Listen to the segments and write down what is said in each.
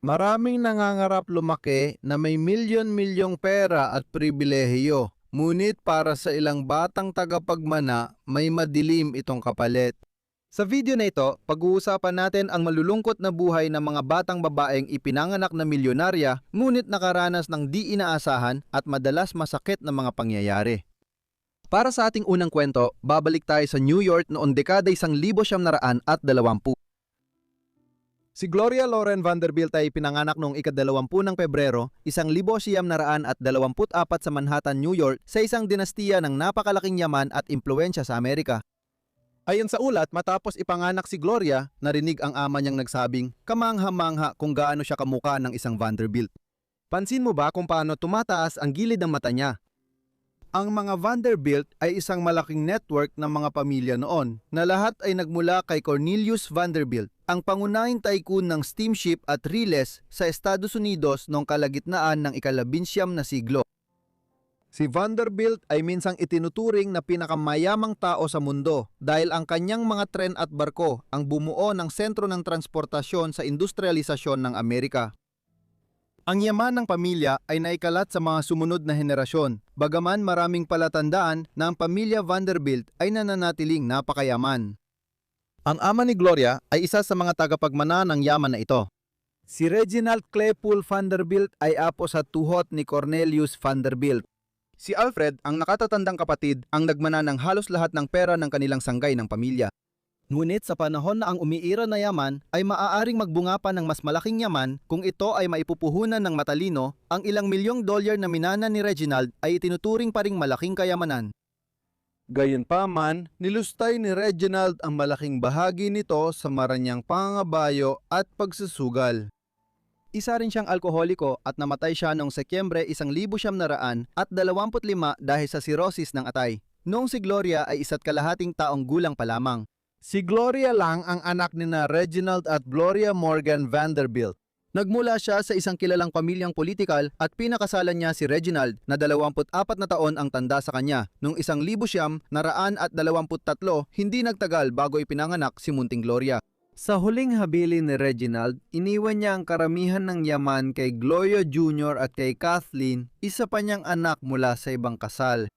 Maraming nangangarap lumaki na may milyon-milyong pera at pribilehiyo, ngunit para sa ilang batang tagapagmana, may madilim itong kapalit. Sa video na ito, pag-uusapan natin ang malulungkot na buhay ng mga batang babaeng ipinanganak na milyonarya ngunit nakaranas ng di inaasahan at madalas masakit na mga pangyayari. Para sa ating unang kwento, babalik tayo sa New York noong dekada 1920. Si Gloria Loren Vanderbilt ay pinanganak noong ika-20 ng Pebrero, 1924 sa Manhattan, New York, sa isang dinastiya ng napakalaking yaman at impluwensya sa Amerika. Ayon sa ulat, matapos ipanganak si Gloria, narinig ang ama niyang nagsabing, kamangha-mangha kung gaano siya kamukha ng isang Vanderbilt. Pansin mo ba kung paano tumataas ang gilid ng mata niya? Ang mga Vanderbilt ay isang malaking network ng mga pamilya noon na lahat ay nagmula kay Cornelius Vanderbilt, ang pangunahing tycoon ng steamship at riles sa Estados Unidos noong kalagitnaan ng ika-19 na siglo. Si Vanderbilt ay minsang itinuturing na pinakamayamang tao sa mundo dahil ang kanyang mga tren at barko ang bumuo ng sentro ng transportasyon sa industrialisasyon ng Amerika. Ang yaman ng pamilya ay naikalat sa mga sumunod na henerasyon, bagaman maraming palatandaan na ang pamilya Vanderbilt ay nananatiling napakayaman. Ang ama ni Gloria ay isa sa mga tagapagmana ng yaman na ito. Si Reginald Claypool Vanderbilt ay apo sa tuhot ni Cornelius Vanderbilt. Si Alfred, ang nakatatandang kapatid, ang nagmana ng halos lahat ng pera ng kanilang sanggay ng pamilya. Ngunit sa panahon na ang umiira na yaman ay maaaring magbunga pa ng mas malaking yaman kung ito ay maipupuhunan ng matalino, ang ilang milyong dolyar na minana ni Reginald ay itinuturing pa ring malaking kayamanan. Gayunpaman, nilustay ni Reginald ang malaking bahagi nito sa maranyang pangangabayo at pagsusugal. Isa rin siyang alkoholiko at namatay siya noong Setyembre 1925 dahil sa cirrhosis ng atay. Noong si Gloria ay 1.5 taong gulang pa lamang. Si Gloria lang ang anak ni na Reginald at Gloria Morgan Vanderbilt. Nagmula siya sa isang kilalang pamilyang politikal at pinakasalan niya si Reginald na 24 na taon ang tanda sa kanya. Noong 1923, hindi nagtagal bago ipinanganak si Munting Gloria. Sa huling habilin ni Reginald, iniwan niya ang karamihan ng yaman kay Gloria Jr. at kay Kathleen, isa pa niyang anak mula sa ibang kasal.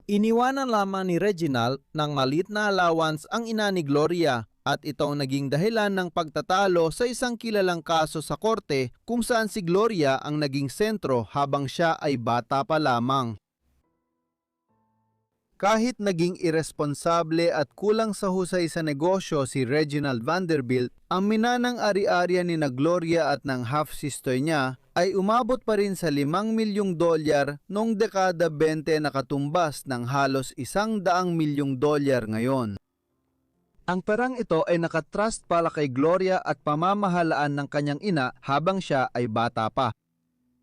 Iniwanan lamang ni Reginald ng maliit na allowance ang ina ni Gloria at ito ang naging dahilan ng pagtatalo sa isang kilalang kaso sa korte kung saan si Gloria ang naging sentro habang siya ay bata pa lamang. Kahit naging iresponsable at kulang sa husay sa negosyo si Reginald Vanderbilt, ang minanang ari-arian ni na Gloria at ng half-sister niya ay umabot pa rin sa 5 milyong dolyar noong dekada 20 na katumbas ng halos 100 milyong dolyar ngayon. Ang perang ito ay nakatrust pala kay Gloria at pamamahalaan ng kanyang ina habang siya ay bata pa.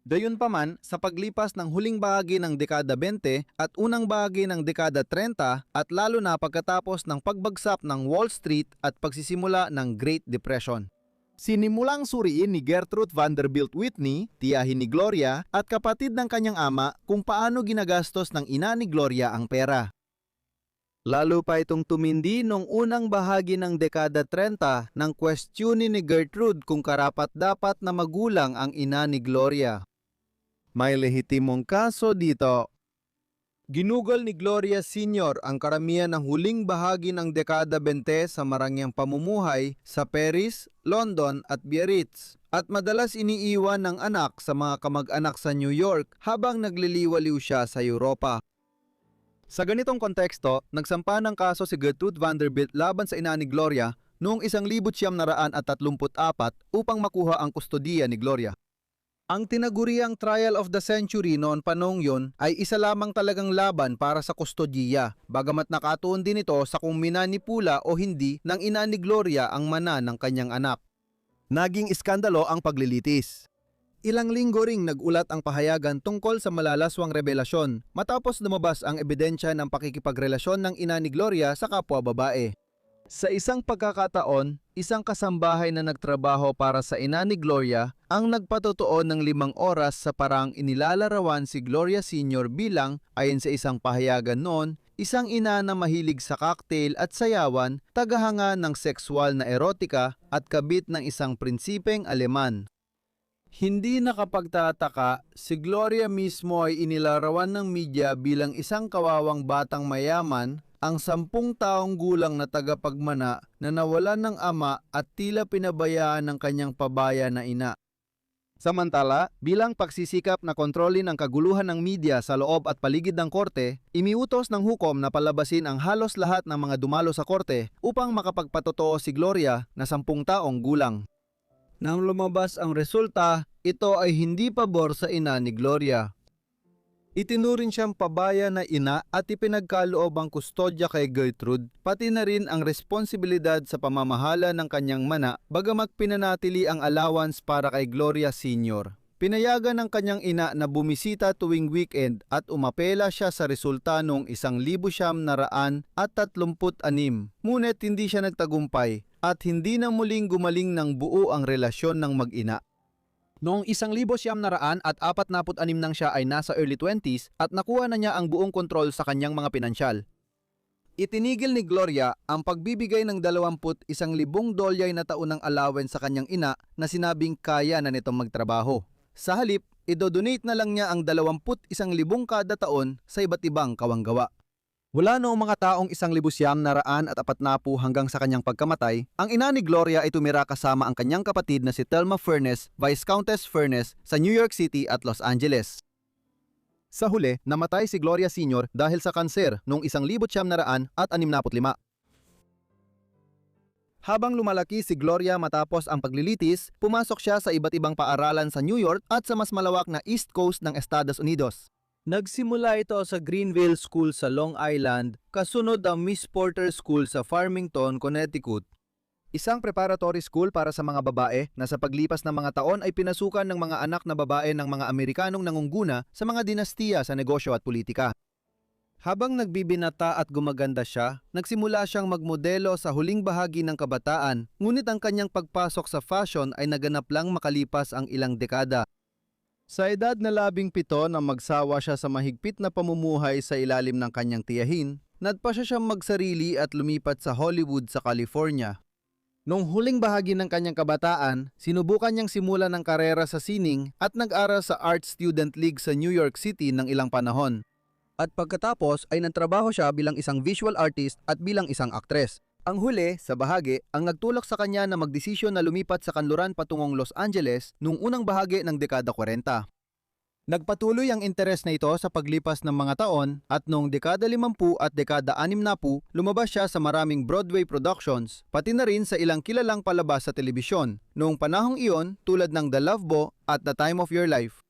Gayunpaman, sa paglipas ng huling bahagi ng dekada 20 at unang bahagi ng dekada 30 at lalo na pagkatapos ng pagbagsak ng Wall Street at pagsisimula ng Great Depression, sinimulang suriin ni Gertrude Vanderbilt Whitney, tiyahin ni Gloria at kapatid ng kanyang ama kung paano ginagastos ng ina ni Gloria ang pera. Lalo pa itong tumindi noong unang bahagi ng dekada 30 nang questionin ni Gertrude kung karapat-dapat na magulang ang ina ni Gloria. May lehitimong kaso dito. Ginugol ni Gloria Sr. ang karamihan ng huling bahagi ng dekada 20 sa marangyang pamumuhay sa Paris, London at Biarritz at madalas iniiwan ng anak sa mga kamag-anak sa New York habang nagliliwaliw siya sa Europa. Sa ganitong konteksto, nagsampa ng kaso si Gertrude Vanderbilt laban sa ina ni Gloria noong 1934 upang makuha ang kustodiya ni Gloria. Ang tinaguriang trial of the century noon panahong yun ay isa lamang talagang laban para sa kustodiya, bagamat nakatuon din ito sa kung minanipula o hindi ng ina ni Gloria ang mana ng kanyang anak. Naging iskandalo ang paglilitis. Ilang linggo ring nag-ulat ang pahayagan tungkol sa malalaswang revelasyon matapos lumabas ang ebidensya ng pakikipagrelasyon ng ina ni Gloria sa kapwa babae. Sa isang pagkakataon, isang kasambahay na nagtrabaho para sa ina ni Gloria ang nagpatotoo ng 5 oras sa parang inilalarawan si Gloria Sr. bilang, ayon sa isang pahayagan noon, isang ina na mahilig sa cocktail at sayawan, tagahanga ng sexual na erotika at kabit ng isang prinsipeng Aleman. Hindi nakapagtataka, si Gloria mismo ay inilarawan ng media bilang isang kawawang batang mayaman, ang 10 taong gulang na tagapagmana na nawalan ng ama at tila pinabayaan ng kanyang pabaya na ina. Samantala, bilang pagsisikap na kontrolin ang kaguluhan ng media sa loob at paligid ng korte, imiutos ng hukom na palabasin ang halos lahat ng mga dumalo sa korte upang makapagpatotoo si Gloria na 10 taong gulang. Nang lumabas ang resulta, ito ay hindi pabor sa ina ni Gloria. Itinuring siyang pabaya na ina at ipinagkaloob ang kustodya kay Gertrude, pati na rin ang responsibilidad sa pamamahala ng kanyang mana, bagamat pinanatili ang allowance para kay Gloria Sr. Pinayagan ng kanyang ina na bumisita tuwing weekend at umapela siya sa resulta noong 1,936, ngunit hindi siya nagtagumpay at hindi na muling gumaling ng buo ang relasyon ng mag-ina. Noong 1,946 nang siya ay nasa early 20s at nakuha na niya ang buong kontrol sa kanyang mga pinansyal. Itinigil ni Gloria ang pagbibigay ng $21,000 na taon ng allowance sa kanyang ina na sinabing kaya na nitong magtrabaho. Sa halip, idodonate na lang niya ang 21,000 kada taon sa iba't ibang kawanggawa. Mula noong mga taong 1,940 hanggang sa kanyang pagkamatay, ang ina ni Gloria ay tumira kasama ang kanyang kapatid na si Thelma Furness, Viscountess Furness, sa New York City at Los Angeles. Sa huli, namatay si Gloria Sr. dahil sa kanser noong 1965. Habang lumalaki si Gloria matapos ang paglilitis, pumasok siya sa iba't ibang paaralan sa New York at sa mas malawak na East Coast ng Estados Unidos. Nagsimula ito sa Greenville School sa Long Island, kasunod ang Miss Porter School sa Farmington, Connecticut. Isang preparatory school para sa mga babae na sa paglipas ng mga taon ay pinasukan ng mga anak na babae ng mga Amerikanong nangungguna sa mga dinastiya sa negosyo at politika. Habang nagbibinata at gumaganda siya, nagsimula siyang magmodelo sa huling bahagi ng kabataan, ngunit ang kanyang pagpasok sa fashion ay naganap lang makalipas ang ilang dekada. Sa edad na 17 nang magsawa siya sa mahigpit na pamumuhay sa ilalim ng kanyang tiyahin, nagpasya siyang magsarili at lumipat sa Hollywood sa California. Noong huling bahagi ng kanyang kabataan, sinubukan niyang simulan ng karera sa sining at nag-aral sa Art Student League sa New York City ng ilang panahon. At pagkatapos ay nagtrabaho siya bilang isang visual artist at bilang isang aktres. Ang huli, sa bahagi, ang nagtulak sa kanya na magdesisyon na lumipat sa kanluran patungong Los Angeles noong unang bahagi ng dekada 40. Nagpatuloy ang interes na ito sa paglipas ng mga taon at noong dekada 50 at dekada 60, lumabas siya sa maraming Broadway productions, pati na rin sa ilang kilalang palabas sa telebisyon, noong panahong iyon tulad ng The Love Boat at The Time of Your Life.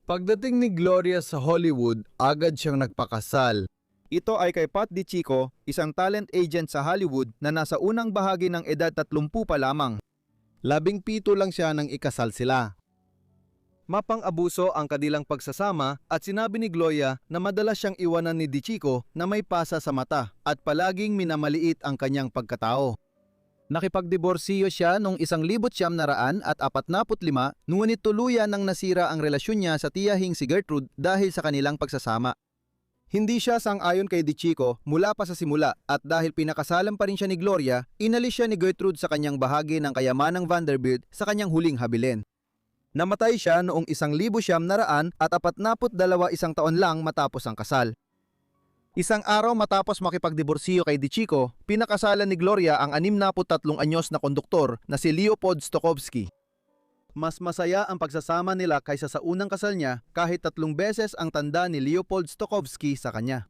Pagdating ni Gloria sa Hollywood, agad siyang nagpakasal. Ito ay kay Pat DiCicco, isang talent agent sa Hollywood na nasa unang bahagi ng edad 30 pa lamang. 17 lang siya nang ikasal sila. Mapang-abuso ang kanilang pagsasama at sinabi ni Gloria na madalas siyang iwanan ni DiCicco na may pasa sa mata at palaging minamaliit ang kanyang pagkatao. Nakipagdiborsiyo siya noong 1945, ngunit tuluyan nang nasira ang relasyon niya sa tiyahing si Gertrude dahil sa kanilang pagsasama. Hindi siya sang-ayon kay DiCicco mula pa sa simula at dahil pinakasalan pa rin siya ni Gloria, inalis siya ni Gertrude sa kanyang bahagi ng kayamanang Vanderbilt sa kanyang huling habilin. Namatay siya noong 1942, isang taon lang matapos ang kasal. Isang araw matapos makipagdiborsiyo kay DiCicco, pinakasalan ni Gloria ang 63 anyos na konduktor na si Leopold Stokowski. Mas masaya ang pagsasama nila kaysa sa unang kasal niya kahit 3 beses ang tanda ni Leopold Stokowski sa kanya.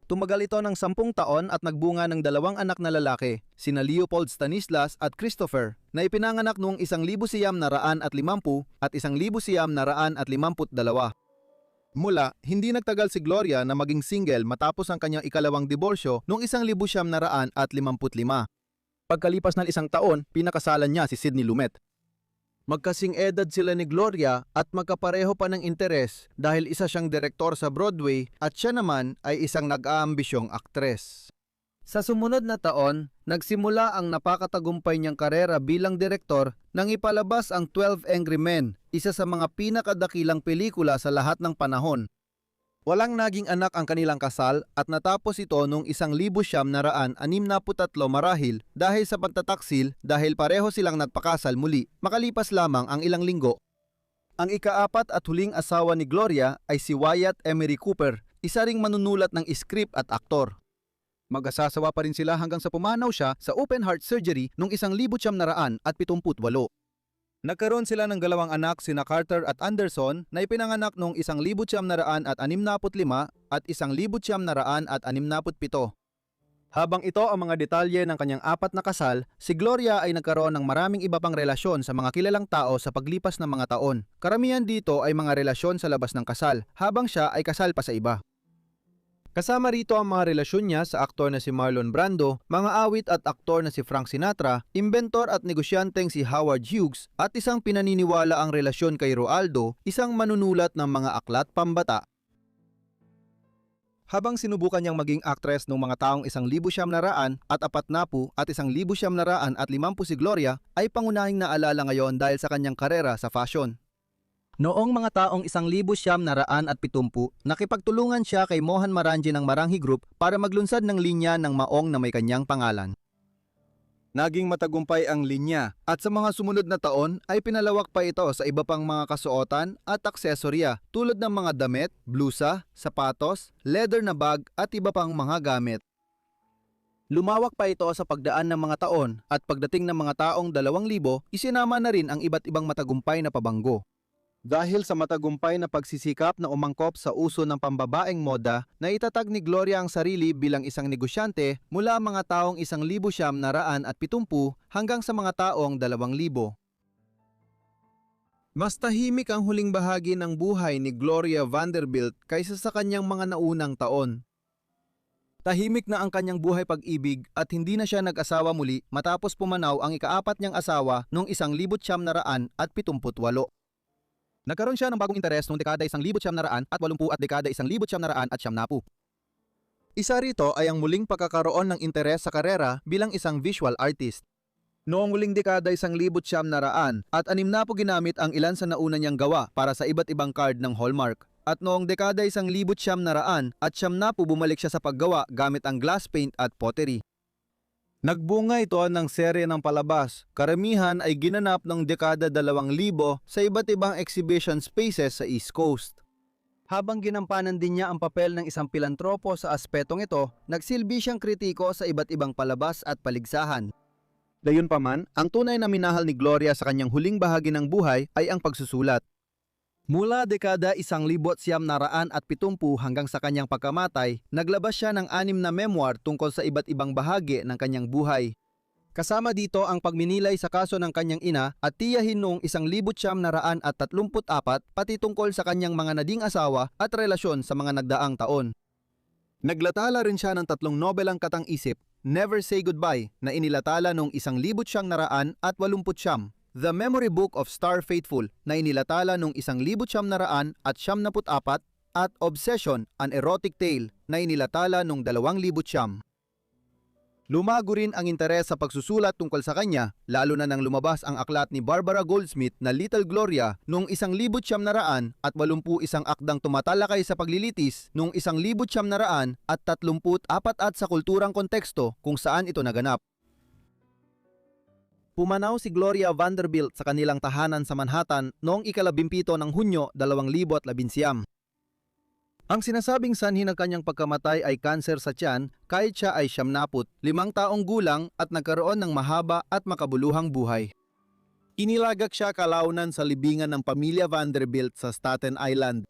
Tumagal ito ng 10 taon at nagbunga ng 2 anak na lalaki, sina Leopold Stanislas at Christopher, na ipinanganak noong 1950 at 1952. Mula, hindi nagtagal si Gloria na maging single matapos ang kanyang ikalawang diborsyo noong 1955. Pagkalipas ng 1 taon, pinakasalan niya si Sidney Lumet. Magkasing edad sila ni Gloria at magkapareho pa ng interes dahil isa siyang direktor sa Broadway at siya naman ay isang nag-aambisyong aktres. Sa sumunod na taon, nagsimula ang napakatagumpay niyang karera bilang direktor nang ipalabas ang 12 Angry Men, isa sa mga pinakadakilang pelikula sa lahat ng panahon. Walang naging anak ang kanilang kasal at natapos ito noong 1963 marahil dahil sa pagtataksil dahil pareho silang nagpakasal muli makalipas lamang ang ilang linggo. Ang ikaapat at huling asawa ni Gloria ay si Wyatt Emery Cooper, isa ring manunulat ng script at aktor. Mag-asawa pa rin sila hanggang sa pumanaw siya sa open heart surgery noong 1978. Nagkaroon sila ng 2 anak sina Carter at Anderson na ipinanganak noong 1965 at 1967. Habang ito ang mga detalye ng kanyang 4 na kasal, si Gloria ay nagkaroon ng maraming iba pang relasyon sa mga kilalang tao sa paglipas ng mga taon. Karamihan dito ay mga relasyon sa labas ng kasal, habang siya ay kasal pa sa iba. Kasama rito ang mga relasyon niya sa aktor na si Marlon Brando, mga awit at aktor na si Frank Sinatra, inventor at negosyanteng si Howard Hughes, at isang pinaniniwala ang relasyon kay Roaldo, isang manunulat ng mga aklat pambata. Habang sinubukan niyang maging actress noong mga taong 1940 at 40 at 1950 si Gloria, ay pangunahing naalala ngayon dahil sa kanyang karera sa fashion. Noong mga taong 1970, nakipagtulungan siya kay Mohan Marangi ng Maranghi Group para maglunsad ng linya ng maong na may kanyang pangalan. Naging matagumpay ang linya at sa mga sumunod na taon ay pinalawak pa ito sa iba pang mga kasuotan at aksesorya tulad ng mga damit, blusa, sapatos, leather na bag at iba pang mga gamit. Lumawak pa ito sa pagdaan ng mga taon at pagdating ng mga taong 2000, isinama na rin ang iba't ibang matagumpay na pabanggo. Dahil sa matagumpay na pagsisikap na umangkop sa uso ng pambabaeng moda, naitatag ni Gloria ang sarili bilang isang negosyante mula mga taong 1970 hanggang sa mga taong 2000. Mas tahimik ang huling bahagi ng buhay ni Gloria Vanderbilt kaysa sa kanyang mga naunang taon. Tahimik na ang kanyang buhay pag-ibig at hindi na siya nag-asawa muli matapos pumanaw ang ikaapat niyang asawa noong 1978. Nagkaroon siya ng bagong interes noong dekada 1980 at dekada 1990. Isa rito ay ang muling pagkakaroon ng interes sa karera bilang isang visual artist. Noong muling dekada 1960 at 60 ginamit ang ilan sa nauna niyang gawa para sa iba't ibang card ng Hallmark. At noong dekada 1970 at 70 bumalik siya sa paggawa gamit ang glass paint at pottery. Nagbunga ito ng serye ng palabas. Karamihan ay ginanap ng dekada 2000 sa iba't ibang exhibition spaces sa East Coast. Habang ginampanan din niya ang papel ng isang pilantropo sa aspetong ito, nagsilbi siyang kritiko sa iba't ibang palabas at paligsahan. Gayunpaman, ang tunay na minahal ni Gloria sa kanyang huling bahagi ng buhay ay ang pagsusulat. Mula dekada 1970 hanggang sa kanyang pagkamatay, naglabas siya ng 6 na memoir tungkol sa iba't ibang bahagi ng kanyang buhay. Kasama dito ang pagminilay sa kaso ng kanyang ina at tiyahin noong 1934 pati tungkol sa kanyang mga naging asawa at relasyon sa mga nagdaang taon. Naglatala rin siya ng 3 nobelang katang-isip, Never Say Goodbye na inilatala noong 1989, The Memory Book of Star Faithful na inilatala noong 1974 at Obsession, An Erotic Tale na inilatala noong 2000. Lumago rin ang interes sa pagsusulat tungkol sa kanya, lalo na nang lumabas ang aklat ni Barbara Goldsmith na Little Gloria noong 1981 akdang tumatalakay sa paglilitis noong 1934 at sa kulturang konteksto kung saan ito naganap. Pumanaw si Gloria Vanderbilt sa kanilang tahanan sa Manhattan noong 17 ng Hunyo 2011. Ang sinasabing sanhi ng kanyang pagkamatay ay kanser sa tiyan kahit siya ay 75 taong gulang at nagkaroon ng mahaba at makabuluhang buhay. Inilagak siya kalaunan sa libingan ng pamilya Vanderbilt sa Staten Island.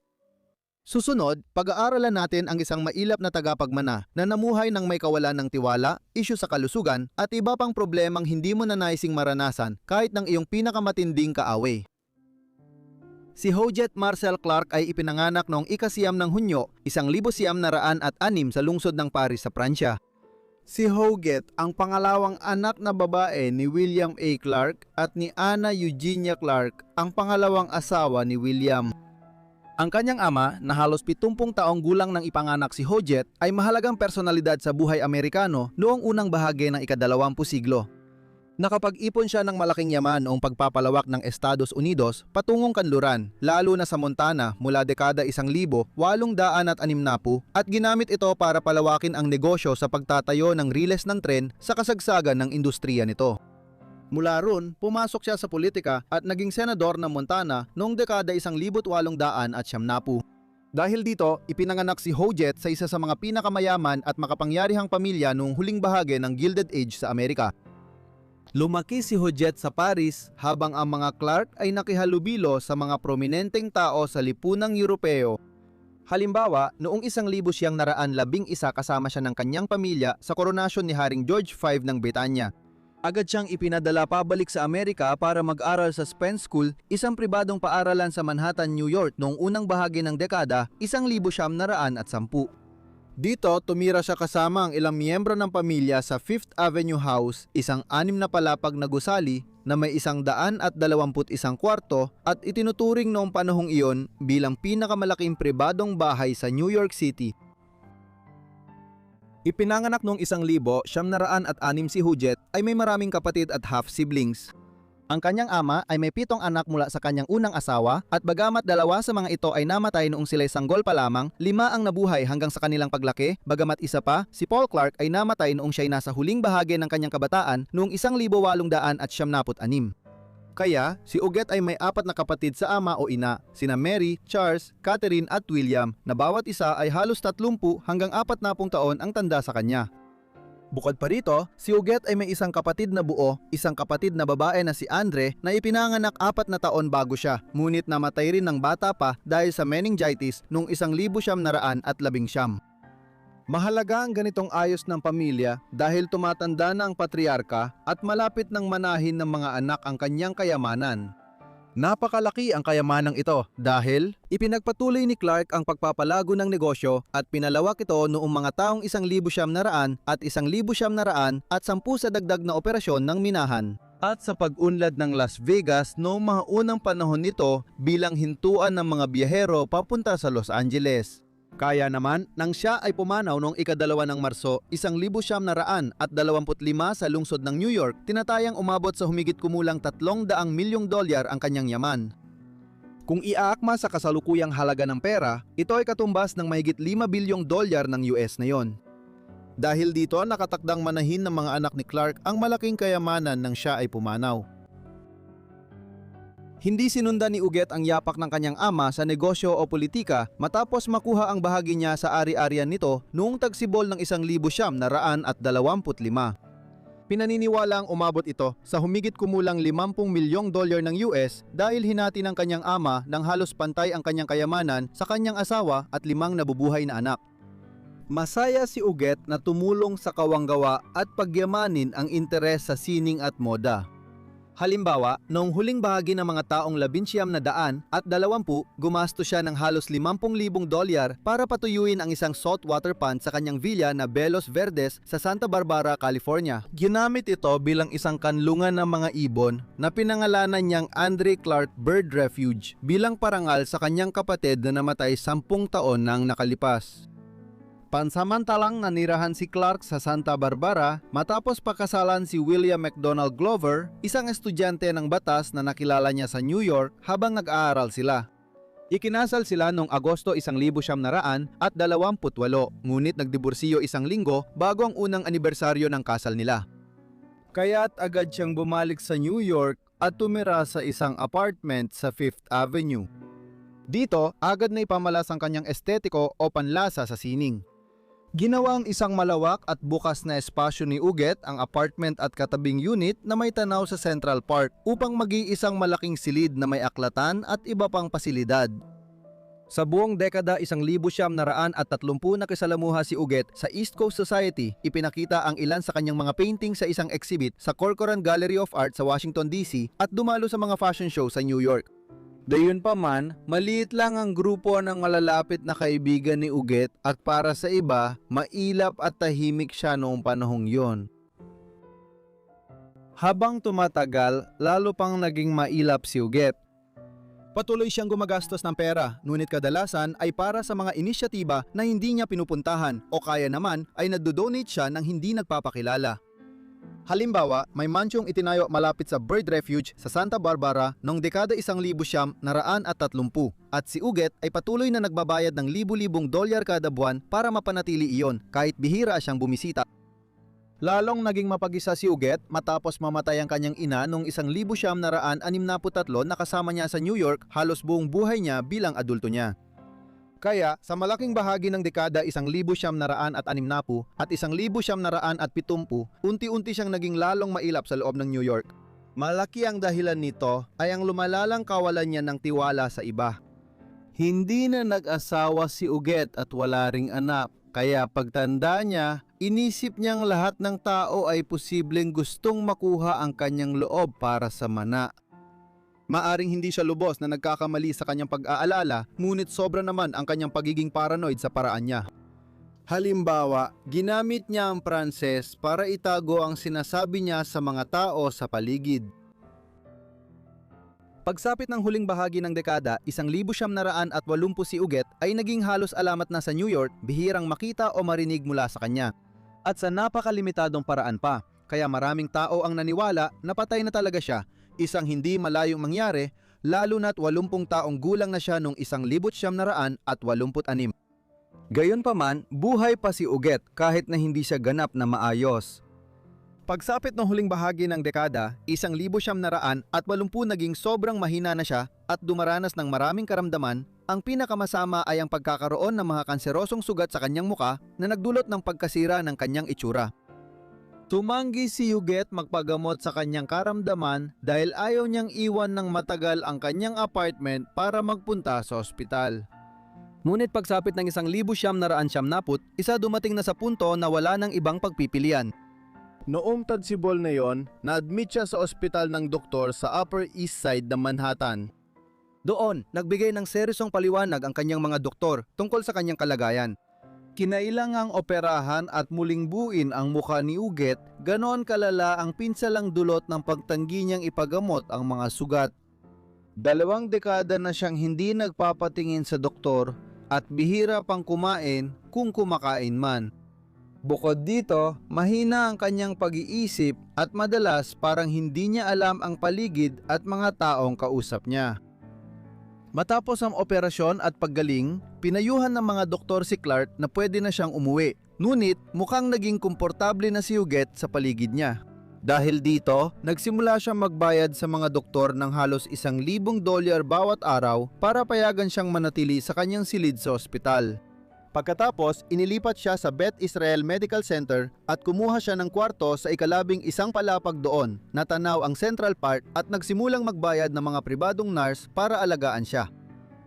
Susunod, pag-aaralan natin ang isang mailap na tagapagmana na namuhay ng may kawalan ng tiwala, isyu sa kalusugan at iba pang problemang hindi mo nanaising maranasan kahit ng iyong pinakamatinding kaaway. Si Huguette Marcel Clark ay ipinanganak noong 9 ng Hunyo, 1906 sa lungsod ng Paris sa Pransya. Si Huguette ang pangalawang anak na babae ni William A. Clark at ni Anna Eugenia Clark, ang pangalawang asawa ni William. Ang kanyang ama, na halos 70 taong gulang nang ipanganak si Huguette, ay mahalagang personalidad sa buhay Amerikano noong unang bahagi ng ika-20 siglo. Nakapag-ipon siya ng malaking yaman noong pagpapalawak ng Estados Unidos patungong kanluran, lalo na sa Montana mula dekada 1860 at ginamit ito para palawakin ang negosyo sa pagtatayo ng riles ng tren sa kasagsagan ng industriya nito. Mula roon, pumasok siya sa politika at naging senador ng Montana noong dekada 1870. Dahil dito, ipinanganak si Hodget sa isa sa mga pinakamayaman at makapangyarihang pamilya noong huling bahagi ng Gilded Age sa Amerika. Lumaki si Hodget sa Paris habang ang mga Clark ay nakihalubilo sa mga prominenteng tao sa lipunang Europeo. Halimbawa, noong 1911 kasama siya ng kanyang pamilya sa koronasyon ni Haring George V ng Britanya. Agad siyang ipinadala pabalik sa Amerika para mag-aral sa Spence School, isang pribadong paaralan sa Manhattan, New York noong unang bahagi ng dekada 1910. Dito, tumira siya kasama ang ilang miyembro ng pamilya sa Fifth Avenue House, isang 6 na palapag na gusali na may 121 kwarto at itinuturing noong panahong iyon bilang pinakamalaking pribadong bahay sa New York City. Ipinanganak noong 1906 si Hodget ay may maraming kapatid at half-siblings. Ang kanyang ama ay may 7 anak mula sa kanyang unang asawa at bagamat 2 sa mga ito ay namatay noong sila'y sanggol pa lamang, 5 ang nabuhay hanggang sa kanilang paglaki, bagamat isa pa, si Paul Clark ay namatay noong siya'y nasa huling bahagi ng kanyang kabataan noong 1876. Kaya, si Huguet ay may 4 na kapatid sa ama o ina, sina Mary, Charles, Catherine at William, na bawat isa ay halos 30 hanggang 40 taon ang tanda sa kanya. Bukod pa rito, si Huguet ay may isang kapatid na buo, isang kapatid na babae na si Andre na ipinanganak 4 na taon bago siya, ngunit namatay rin ng bata pa dahil sa meningitis noong 1911. Mahalaga ang ganitong ayos ng pamilya dahil tumatanda na ang patriarka at malapit ng manahin ng mga anak ang kanyang kayamanan. Napakalaki ang kayamanang ito dahil ipinagpatuloy ni Clark ang pagpapalago ng negosyo at pinalawak ito noong mga taong 1900 at 1910 at 10 sa dagdag na operasyon ng minahan. At sa pag-unlad ng Las Vegas noong mga unang panahon nito bilang hintuan ng mga biyahero papunta sa Los Angeles. Kaya naman, nang siya ay pumanaw noong ika-2 ng Marso, 1925 sa lungsod ng New York, tinatayang umabot sa humigit kumulang $300 milyong ang kanyang yaman. Kung iaakma sa kasalukuyang halaga ng pera, ito ay katumbas ng mahigit $5 bilyong ng US na yon. Dahil dito, nakatakdang manahin ng mga anak ni Clark ang malaking kayamanan nang siya ay pumanaw. Hindi sinundan ni Huguet ang yapak ng kanyang ama sa negosyo o politika matapos makuha ang bahagi niya sa ari-arian nito noong tagsibol ng 1925. Pinaniniwala ang umabot ito sa humigit kumulang $50 milyong ng US dahil hinati ng kanyang ama ng halos pantay ang kanyang kayamanan sa kanyang asawa at 5 nabubuhay na anak. Masaya si Huguet na tumulong sa kawanggawa at pagyamanin ang interes sa sining at moda. Halimbawa, noong huling bahagi ng mga taong 1920, gumastos siya ng halos $50,000 para patuyuin ang isang saltwater pond sa kanyang villa na Belos Verdes sa Santa Barbara, California. Ginamit ito bilang isang kanlungan ng mga ibon na pinangalanan niyang Andre Clark Bird Refuge bilang parangal sa kanyang kapatid na namatay 10 taon nang nakalipas. Pansamantalang nanirahan si Clark sa Santa Barbara matapos pakasalan si William McDonald Glover, isang estudyante ng batas na nakilala niya sa New York habang nag-aaral sila. Ikinasal sila noong Agosto 1928, ngunit nagdiborsiyo 1 linggo bago ang unang anibersaryo ng kasal nila. Kaya't agad siyang bumalik sa New York at tumira sa isang apartment sa Fifth Avenue. Dito, agad na ipamalas ang kanyang estetiko o panlasa sa sining. Ginawang isang malawak at bukas na espasyo ni Huguet ang apartment at katabing unit na may tanaw sa Central Park upang mag-iisang malaking silid na may aklatan at iba pang pasilidad. Sa buong dekada 1930 nakisalamuha si Huguet sa East Coast Society, ipinakita ang ilan sa kanyang mga painting sa isang exhibit sa Corcoran Gallery of Art sa Washington DC at dumalo sa mga fashion show sa New York. Gayunpaman, maliit lang ang grupo ng malalapit na kaibigan ni Huguet at para sa iba, mailap at tahimik siya noong panahong yon. Habang tumatagal, lalo pang naging mailap si Huguet. Patuloy siyang gumagastos ng pera, ngunit kadalasan ay para sa mga inisyatiba na hindi niya pinupuntahan o kaya naman ay nagdo-donate siya ng hindi nagpapakilala. Halimbawa, may mansyong itinayo malapit sa bird refuge sa Santa Barbara noong dekada 1930 at si Uget ay patuloy na nagbabayad ng libu-libong dolyar kada buwan para mapanatili iyon kahit bihira siyang bumisita. Lalong naging mapag-isa si Uget matapos mamatay ang kanyang ina noong 1963 na kasama niya sa New York halos buong buhay niya bilang adulto niya. Kaya sa malaking bahagi ng dekada 1960 at 1970, unti-unti siyang naging lalong mailap sa loob ng New York. Malaki ang dahilan nito ay ang lumalalang kawalan niya ng tiwala sa iba. Hindi na nag-asawa si Uget at wala ring anak, kaya pagtanda niya, inisip niyang lahat ng tao ay posibleng gustong makuha ang kanyang loob para sa mana. Maaring hindi siya lubos na nagkakamali sa kanyang pag-aalala, ngunit sobra naman ang kanyang pagiging paranoid sa paraan niya. Halimbawa, ginamit niya ang Pranses para itago ang sinasabi niya sa mga tao sa paligid. Pagsapit ng huling bahagi ng dekada, 1980 si Uget ay naging halos alamat na sa New York, bihirang makita o marinig mula sa kanya. At sa napakalimitadong paraan pa, kaya maraming tao ang naniwala na patay na talaga siya, isang hindi malayong mangyari, lalo na't 80 taong gulang na siya noong 1986. Gayunpaman, buhay pa si Uget kahit na hindi siya ganap na maayos. Pagsapit ng huling bahagi ng dekada, 1980 naging sobrang mahina na siya at dumaranas ng maraming karamdaman. Ang pinakamasama ay ang pagkakaroon ng mga kanserosong sugat sa kanyang muka na nagdulot ng pagkasira ng kanyang itsura. Tumanggi si Uget magpagamot sa kanyang karamdaman dahil ayaw niyang iwan ng matagal ang kanyang apartment para magpunta sa ospital. Ngunit pagsapit ng 1970, dumating na sa punto na wala ng ibang pagpipilian. Noong tadsibol na yon, na-admit siya sa ospital ng doktor sa Upper East Side ng Manhattan. Doon, nagbigay ng seryosong paliwanag ang kanyang mga doktor tungkol sa kanyang kalagayan. Kinailangang operahan at muling buuin ang mukha ni Uget, ganoon kalala ang pinsalang dulot ng pagtanggi niyang ipagamot ang mga sugat. 2 dekada na siyang hindi nagpapatingin sa doktor at bihira pang kumain kung kumakain man. Bukod dito, mahina ang kanyang pag-iisip at madalas parang hindi niya alam ang paligid at mga taong kausap niya. Matapos ang operasyon at paggaling, pinayuhan ng mga doktor si Clark na pwede na siyang umuwi. Ngunit mukhang naging komportable na si Uget sa paligid niya. Dahil dito, nagsimula siyang magbayad sa mga doktor ng halos $1,000 bawat araw para payagan siyang manatili sa kanyang silid sa ospital. Pagkatapos, inilipat siya sa Beth Israel Medical Center at kumuha siya ng kwarto sa ika-11 palapag doon, natanaw ang Central Park at nagsimulang magbayad ng mga pribadong nurse para alagaan siya.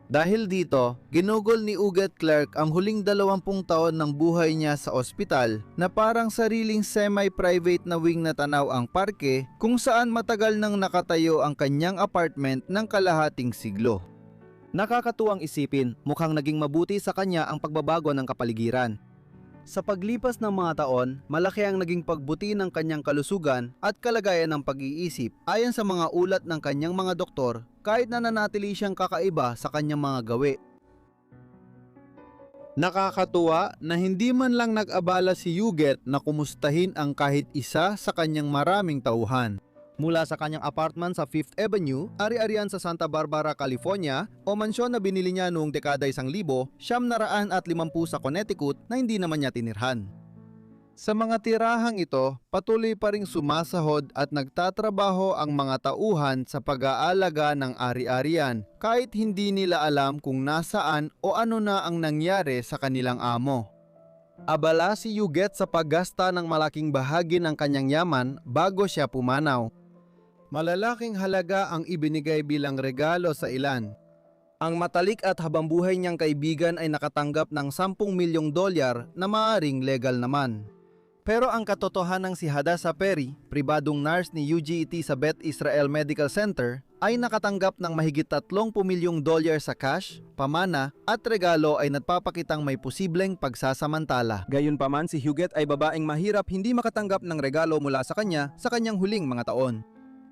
Dahil dito, ginugol ni Uget Clark ang huling 20 taon ng buhay niya sa ospital na parang sariling semi-private na wing na tanaw ang parke kung saan matagal nang nakatayo ang kanyang apartment ng kalahating siglo. Nakakatuwang isipin, mukhang naging mabuti sa kanya ang pagbabago ng kapaligiran. Sa paglipas ng mga taon, malaki ang naging pagbuti ng kanyang kalusugan at kalagayan ng pag-iisip ayon sa mga ulat ng kanyang mga doktor kahit na nanatili siyang kakaiba sa kanyang mga gawi. Nakakatuwa na hindi man lang nag-abala si Uget na kumustahin ang kahit isa sa kanyang maraming tauhan. Mula sa kanyang apartment sa 5th Avenue, ari-arian sa Santa Barbara, California, o mansyon na binili niya noong dekada 1950 sa Connecticut na hindi naman niya tinirhan. Sa mga tirahang ito, patuloy pa ring sumasahod at nagtatrabaho ang mga tauhan sa pag-aalaga ng ari-arian kahit hindi nila alam kung nasaan o ano na ang nangyari sa kanilang amo. Abala si Uget sa paggasta ng malaking bahagi ng kanyang yaman bago siya pumanaw. Malalaking halaga ang ibinigay bilang regalo sa ilan. Ang matalik at habambuhay niyang kaibigan ay nakatanggap ng $10 milyong na maaring legal naman. Pero ang katotohanan si Hadassah Perry, pribadong nurse ni UGET sa Beth Israel Medical Center, ay nakatanggap ng mahigit $30 milyong sa cash, pamana at regalo ay nagpapakitang may posibleng pagsasamantala. Gayunpaman, si Uget ay babaeng mahirap hindi makatanggap ng regalo mula sa kanya sa kanyang huling mga taon.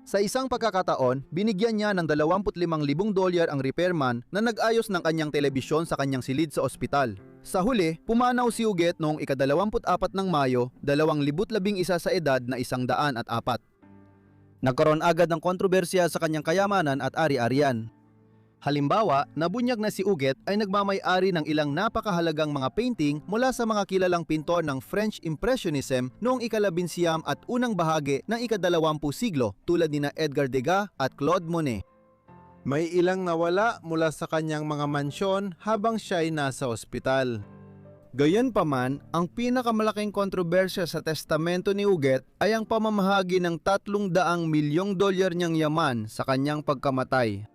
Sa isang pagkakataon, binigyan niya ng $25,000 ang repairman na nag-ayos ng kanyang telebisyon sa kanyang silid sa ospital. Sa huli, pumanaw si Uget noong ika-24 ng Mayo, 2011 sa edad na 104. Nagkaroon agad ng kontrobersya sa kanyang kayamanan at ari-arian. Halimbawa, nabunyag na si Uget ay nagmamay-ari ng ilang napakahalagang mga painting mula sa mga kilalang pintor ng French Impressionism noong ika-19 at unang bahagi ng ika-20 siglo tulad nina Edgar Degas at Claude Monet. May ilang nawala mula sa kanyang mga mansyon habang siya'y nasa ospital. Gayunpaman, ang pinakamalaking kontrobersya sa testamento ni Uget ay ang pamamahagi ng $300 milyong niyang yaman sa kanyang pagkamatay.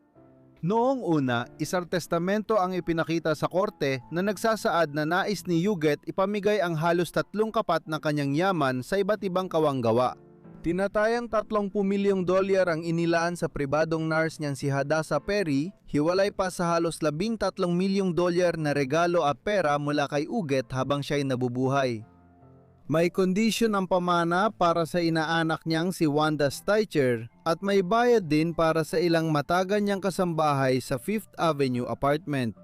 Noong una, isang testamento ang ipinakita sa korte na nagsasaad na nais ni Uget ipamigay ang halos 3 kapat ng kanyang yaman sa iba't ibang kawanggawa. Tinatayang $30 milyong ang inilaan sa pribadong nurse niyang si Hadassah Perry, hiwalay pa sa halos $13 milyong na regalo at pera mula kay Uget habang siya'y nabubuhay. May kondisyon ang pamana para sa inaanak niyang si Wanda Steicher at may bayad din para sa ilang matagal niyang kasambahay sa Fifth Avenue apartment.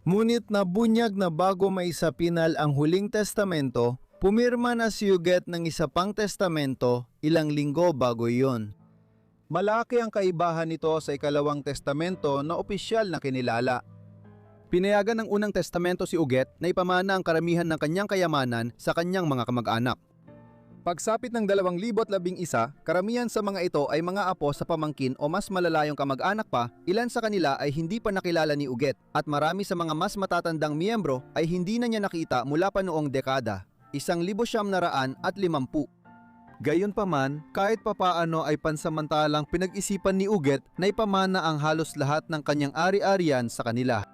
Ngunit nabunyag na bago maisapinal ang huling testamento, pumirma na si Uget ng isa pang testamento ilang linggo bago iyon. Malaki ang kaibahan nito sa ikalawang testamento na opisyal na kinilala. Pinayagan ng unang testamento si Uget na ipamana ang karamihan ng kanyang kayamanan sa kanyang mga kamag-anak. Pagsapit ng 2011, karamihan sa mga ito ay mga apo sa pamangkin o mas malalayong kamag-anak pa, ilan sa kanila ay hindi pa nakilala ni Uget at marami sa mga mas matatandang miyembro ay hindi na niya nakita mula pa noong dekada, 1950. Gayunpaman, kahit papaano ay pansamantalang pinag-isipan ni Uget na ipamana ang halos lahat ng kanyang ari-arian sa kanila.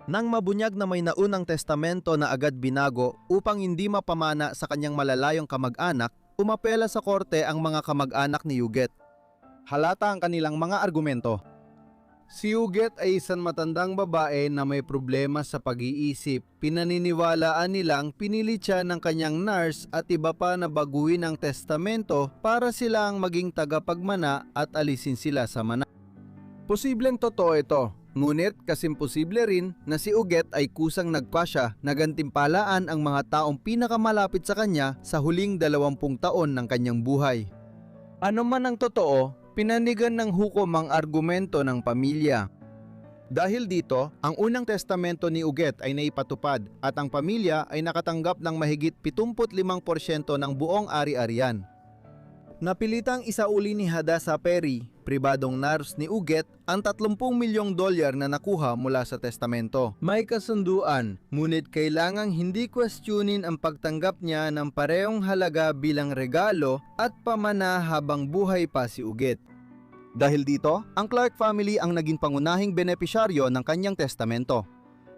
Nang mabunyag na may naunang testamento na agad binago upang hindi mapamana sa kanyang malalayong kamag-anak, umapela sa korte ang mga kamag-anak ni Uget. Halata ang kanilang mga argumento. Si Uget ay isang matandang babae na may problema sa pag-iisip. Pinaniniwalaan nilang pinilit siya ng kanyang nurse at iba pa na baguhin ang testamento para sila ang maging tagapagmana at alisin sila sa mana. Posibleng totoo ito. Ngunit kasimposible rin na si Uget ay kusang nagpasya na gantimpalaan ang mga taong pinakamalapit sa kanya sa huling 20 taon ng kanyang buhay. Ano man ang totoo, pinanigan ng hukom ang argumento ng pamilya. Dahil dito, ang unang testamento ni Uget ay naipatupad at ang pamilya ay nakatanggap ng mahigit 75% ng buong ari-arian. Napilitang isauli ni Hadassah Perry, pribadong nurse ni Uget, ang $30 milyong na nakuha mula sa testamento. May kasunduan, ngunit kailangang hindi questionin ang pagtanggap niya ng parehong halaga bilang regalo at pamana habang buhay pa si Uget. Dahil dito, ang Clark family ang naging pangunahing benepisyaryo ng kanyang testamento.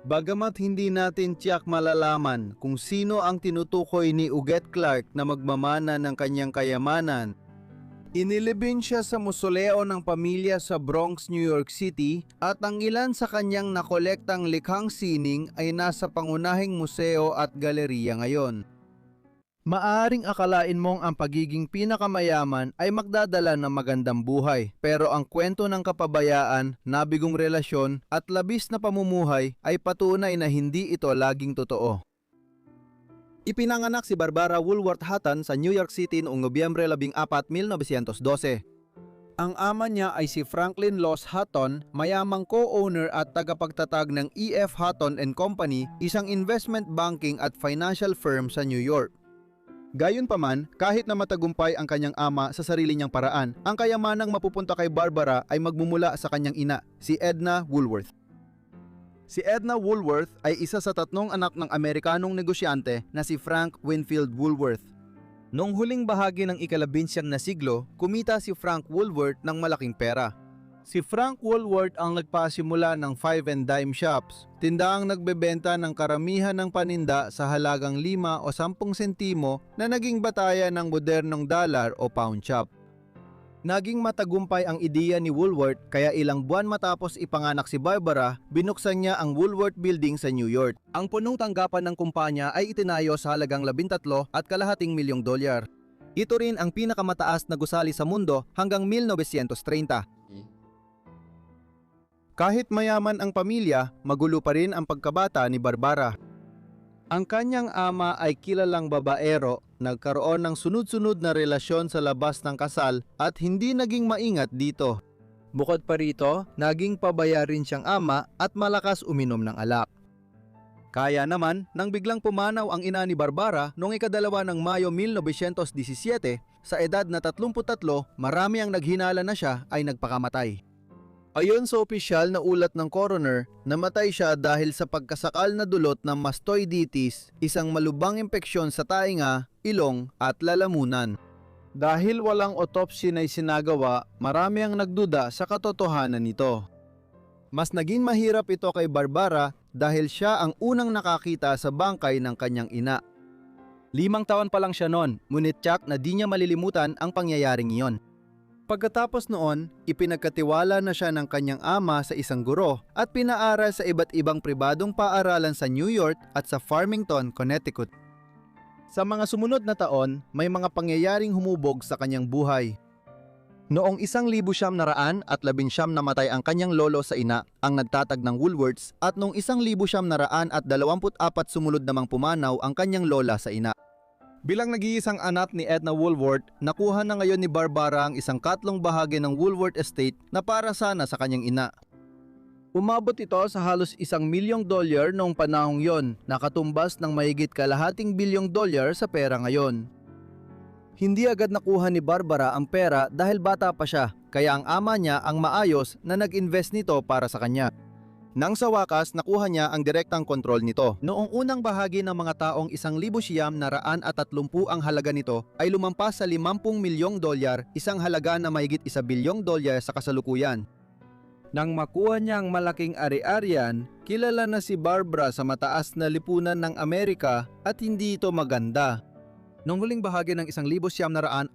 Bagamat hindi natin tiyak malalaman kung sino ang tinutukoy ni Uget Clark na magmamana ng kanyang kayamanan, inilibing siya sa musoleo ng pamilya sa Bronx, New York City at ang ilan sa kanyang nakolektang likhang sining ay nasa pangunahing museo at galeriya ngayon. Maaring akalain mong ang pagiging pinakamayaman ay magdadala ng magandang buhay, pero ang kwento ng kapabayaan, nabigong relasyon at labis na pamumuhay ay patunay na hindi ito laging totoo. Ipinanganak si Barbara Woolworth Hutton sa New York City noong Nobyembre 14, 1912. Ang ama niya ay si Franklin Loss Hutton, mayamang co-owner at tagapagtatag ng E.F. Hutton & Company, isang investment banking at financial firm sa New York. Gayunpaman, kahit na matagumpay ang kanyang ama sa sarili niyang paraan, ang kayamanang mapupunta kay Barbara ay magmumula sa kanyang ina, si Edna Woolworth. Si Edna Woolworth ay isa sa 3 anak ng Amerikanong negosyante na si Frank Winfield Woolworth. Noong huling bahagi ng ika-19 na siglo, kumita si Frank Woolworth ng malaking pera. Si Frank Woolworth ang nagpasimula ng 5 and dime shops, tindaang nagbebenta ng karamihan ng paninda sa halagang 5 o 10 sentimo na naging batayan ng modernong dollar o pound shop. Naging matagumpay ang ideya ni Woolworth kaya ilang buwan matapos ipanganak si Barbara, binuksan niya ang Woolworth Building sa New York. Ang punong tanggapan ng kumpanya ay itinayo sa halagang $13.5 milyong. Ito rin ang pinakamataas na gusali sa mundo hanggang 1930. Kahit mayaman ang pamilya, magulo pa rin ang pagkabata ni Barbara. Ang kanyang ama ay kilalang babaero, nagkaroon ng sunod-sunod na relasyon sa labas ng kasal at hindi naging maingat dito. Bukod pa rito, naging pabaya rin siyang ama at malakas uminom ng alak. Kaya naman, nang biglang pumanaw ang ina ni Barbara noong ika-2 ng Mayo 1917, sa edad na 33, marami ang naghinala na siya ay nagpakamatay. Ayon sa opisyal na ulat ng coroner, namatay siya dahil sa pagkasakal na dulot ng mastoiditis, isang malubhang impeksyon sa tainga, ilong at lalamunan. Dahil walang autopsy na isinagawa, marami ang nagduda sa katotohanan nito. Mas naging mahirap ito kay Barbara dahil siya ang unang nakakita sa bangkay ng kanyang ina. 5 taon pa lang siya noon, ngunit tiyak na di niya malilimutan ang pangyayaring iyon. Pagkatapos noon, ipinagkatiwala na siya ng kanyang ama sa isang guro at pinaaral sa iba't ibang pribadong paaralan sa New York at sa Farmington, Connecticut. Sa mga sumunod na taon, may mga pangyayaring humubog sa kanyang buhay. Noong 1919 namatay ang kanyang lolo sa ina, ang nagtatag ng Woolworths, at noong 1924 sumunod namang pumanaw ang kanyang lola sa ina. Bilang nag-iisang anak ni Edna Woolworth, nakuha na ngayon ni Barbara ang 1/4 bahagi ng Woolworth Estate na para sana sa kanyang ina. Umabot ito sa halos $1 milyong noong panahong yon, nakatumbas ng mahigit $250 billion sa pera ngayon. Hindi agad nakuha ni Barbara ang pera dahil bata pa siya, kaya ang ama niya ang maayos na nag-invest nito para sa kanya. Nang sa wakas, nakuha niya ang direktang kontrol nito. Noong unang bahagi ng mga taong $1,930 ang halaga nito ay lumampas sa $50 milyong, isang halaga na mahigit $1 bilyong sa kasalukuyan. Nang makuha niya ang malaking ari-arian, kilala na si Barbara sa mataas na lipunan ng Amerika at hindi ito maganda. Noong huling bahagi ng 1929,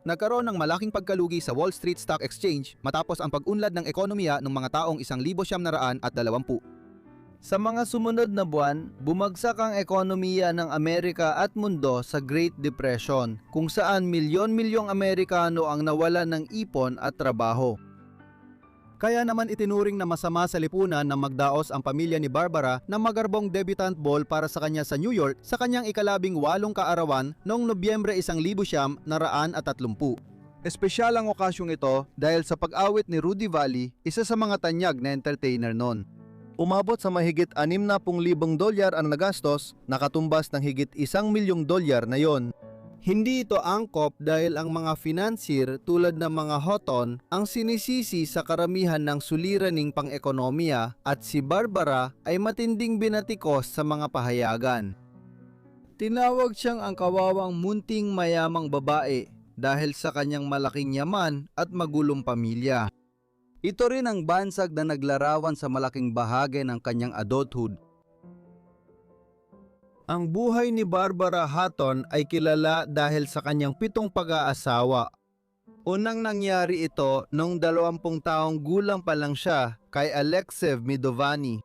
nagkaroon ng malaking pagkalugi sa Wall Street Stock Exchange matapos ang pag-unlad ng ekonomiya ng mga taong 1920. Sa mga sumunod na buwan, bumagsak ang ekonomiya ng Amerika at mundo sa Great Depression, kung saan milyon-milyong Amerikano ang nawalan ng ipon at trabaho. Kaya naman itinuring na masama sa lipunan na magdaos ang pamilya ni Barbara ng magarbong debutante ball para sa kanya sa New York sa kanyang ika-18 kaarawan noong Nobyembre 1930. Espesyal ang okasyong ito dahil sa pag-awit ni Rudy Valley, isa sa mga tanyag na entertainer noon. Umabot sa mahigit $60,000 ang nagastos, nakatumbas ng higit $1 milyong na yon. Hindi ito angkop dahil ang mga financier tulad ng mga Houghton ang sinisisi sa karamihan ng suliraning pang-ekonomiya at si Barbara ay matinding binatikos sa mga pahayagan. Tinawag siyang ang kawawang munting mayamang babae dahil sa kanyang malaking yaman at magulong pamilya. Ito rin ang bansag na naglarawan sa malaking bahagi ng kanyang adulthood. Ang buhay ni Barbara Houghton ay kilala dahil sa kanyang 7 pag-aasawa. Unang nangyari ito noong 20 taong gulang pa lang siya kay Alexev Midovani.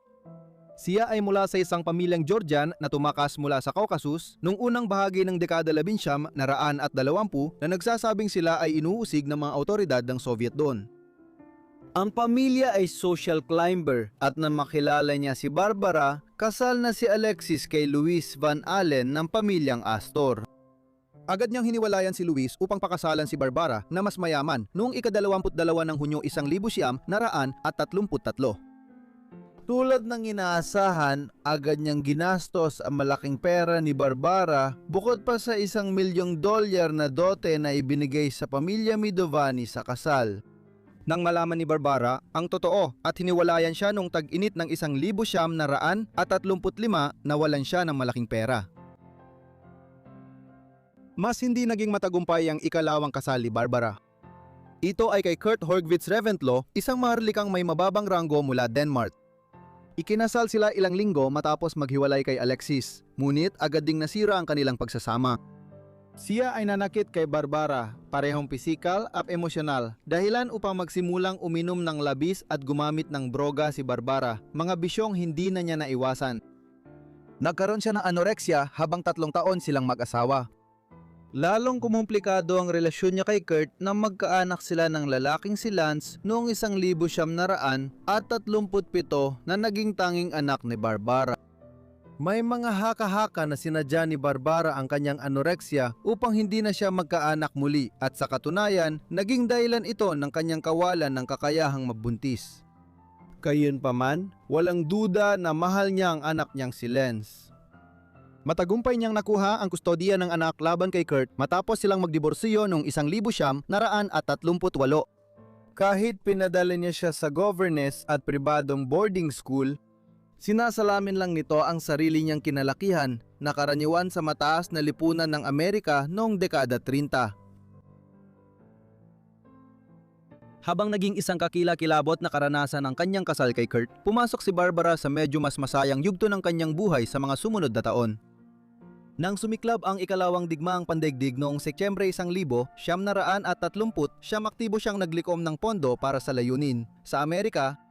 Siya ay mula sa isang pamilyang Georgian na tumakas mula sa Caucasus noong unang bahagi ng dekada 1920 na nagsasabing sila ay inuusig ng mga awtoridad ng Soviet doon. Ang pamilya ay social climber at nang makilala niya si Barbara, kasal na si Alexis kay Louis Van Allen ng pamilyang Astor. Agad niyang hiniwalayan si Louis upang pakasalan si Barbara na mas mayaman noong ika-22 ng Hunyo 1933. Tulad ng inaasahan, agad niyang ginastos ang malaking pera ni Barbara bukod pa sa $1 milyong na dote na ibinigay sa pamilya Midovani sa kasal. Nang malaman ni Barbara ang totoo at hiniwalayan siya nung tag-init ng 1935, nawalan siya ng malaking pera. Mas hindi naging matagumpay ang ikalawang kasal ni Barbara. Ito ay kay Kurt Horgwitz Reventlow, isang maharlikang may mababang ranggo mula Denmark. Ikinasal sila ilang linggo matapos maghiwalay kay Alexis, ngunit agad ding nasira ang kanilang pagsasama. Siya ay nanakit kay Barbara, parehong pisikal at emosyonal, dahilan upang magsimulang uminom ng labis at gumamit ng droga si Barbara, mga bisyong hindi na niya naiwasan. Nagkaroon siya ng anorexia habang 3 taon silang mag-asawa. Lalong kumumplikado ang relasyon niya kay Kurt nang magkaanak sila ng lalaking si Lance noong 1937 na naging tanging anak ni Barbara. May mga haka-haka na sinadya ni Barbara ang kanyang anoreksya upang hindi na siya magkaanak muli at sa katunayan, naging dahilan ito ng kanyang kawalan ng kakayahang mabuntis. Gayunpaman, walang duda na mahal niya ang anak niyang si Lance. Matagumpay niyang nakuha ang kustodiya ng anak laban kay Kurt matapos silang magdiborsiyo noong 1938. Kahit pinadala niya siya sa governess at pribadong boarding school, sinasalamin lang nito ang sarili niyang kinalakihan na karaniwan sa mataas na lipunan ng Amerika noong dekada 30. Habang naging isang kakila-kilabot na karanasan ng kanyang kasal kay Kurt, pumasok si Barbara sa medyo mas masayang yugto ng kanyang buhay sa mga sumunod na taon. Nang sumiklab ang ikalawang digmaang pandaigdig noong Setyembre 1930, siyam aktibo siyang naglikom ng pondo para sa layunin. Sa Amerika,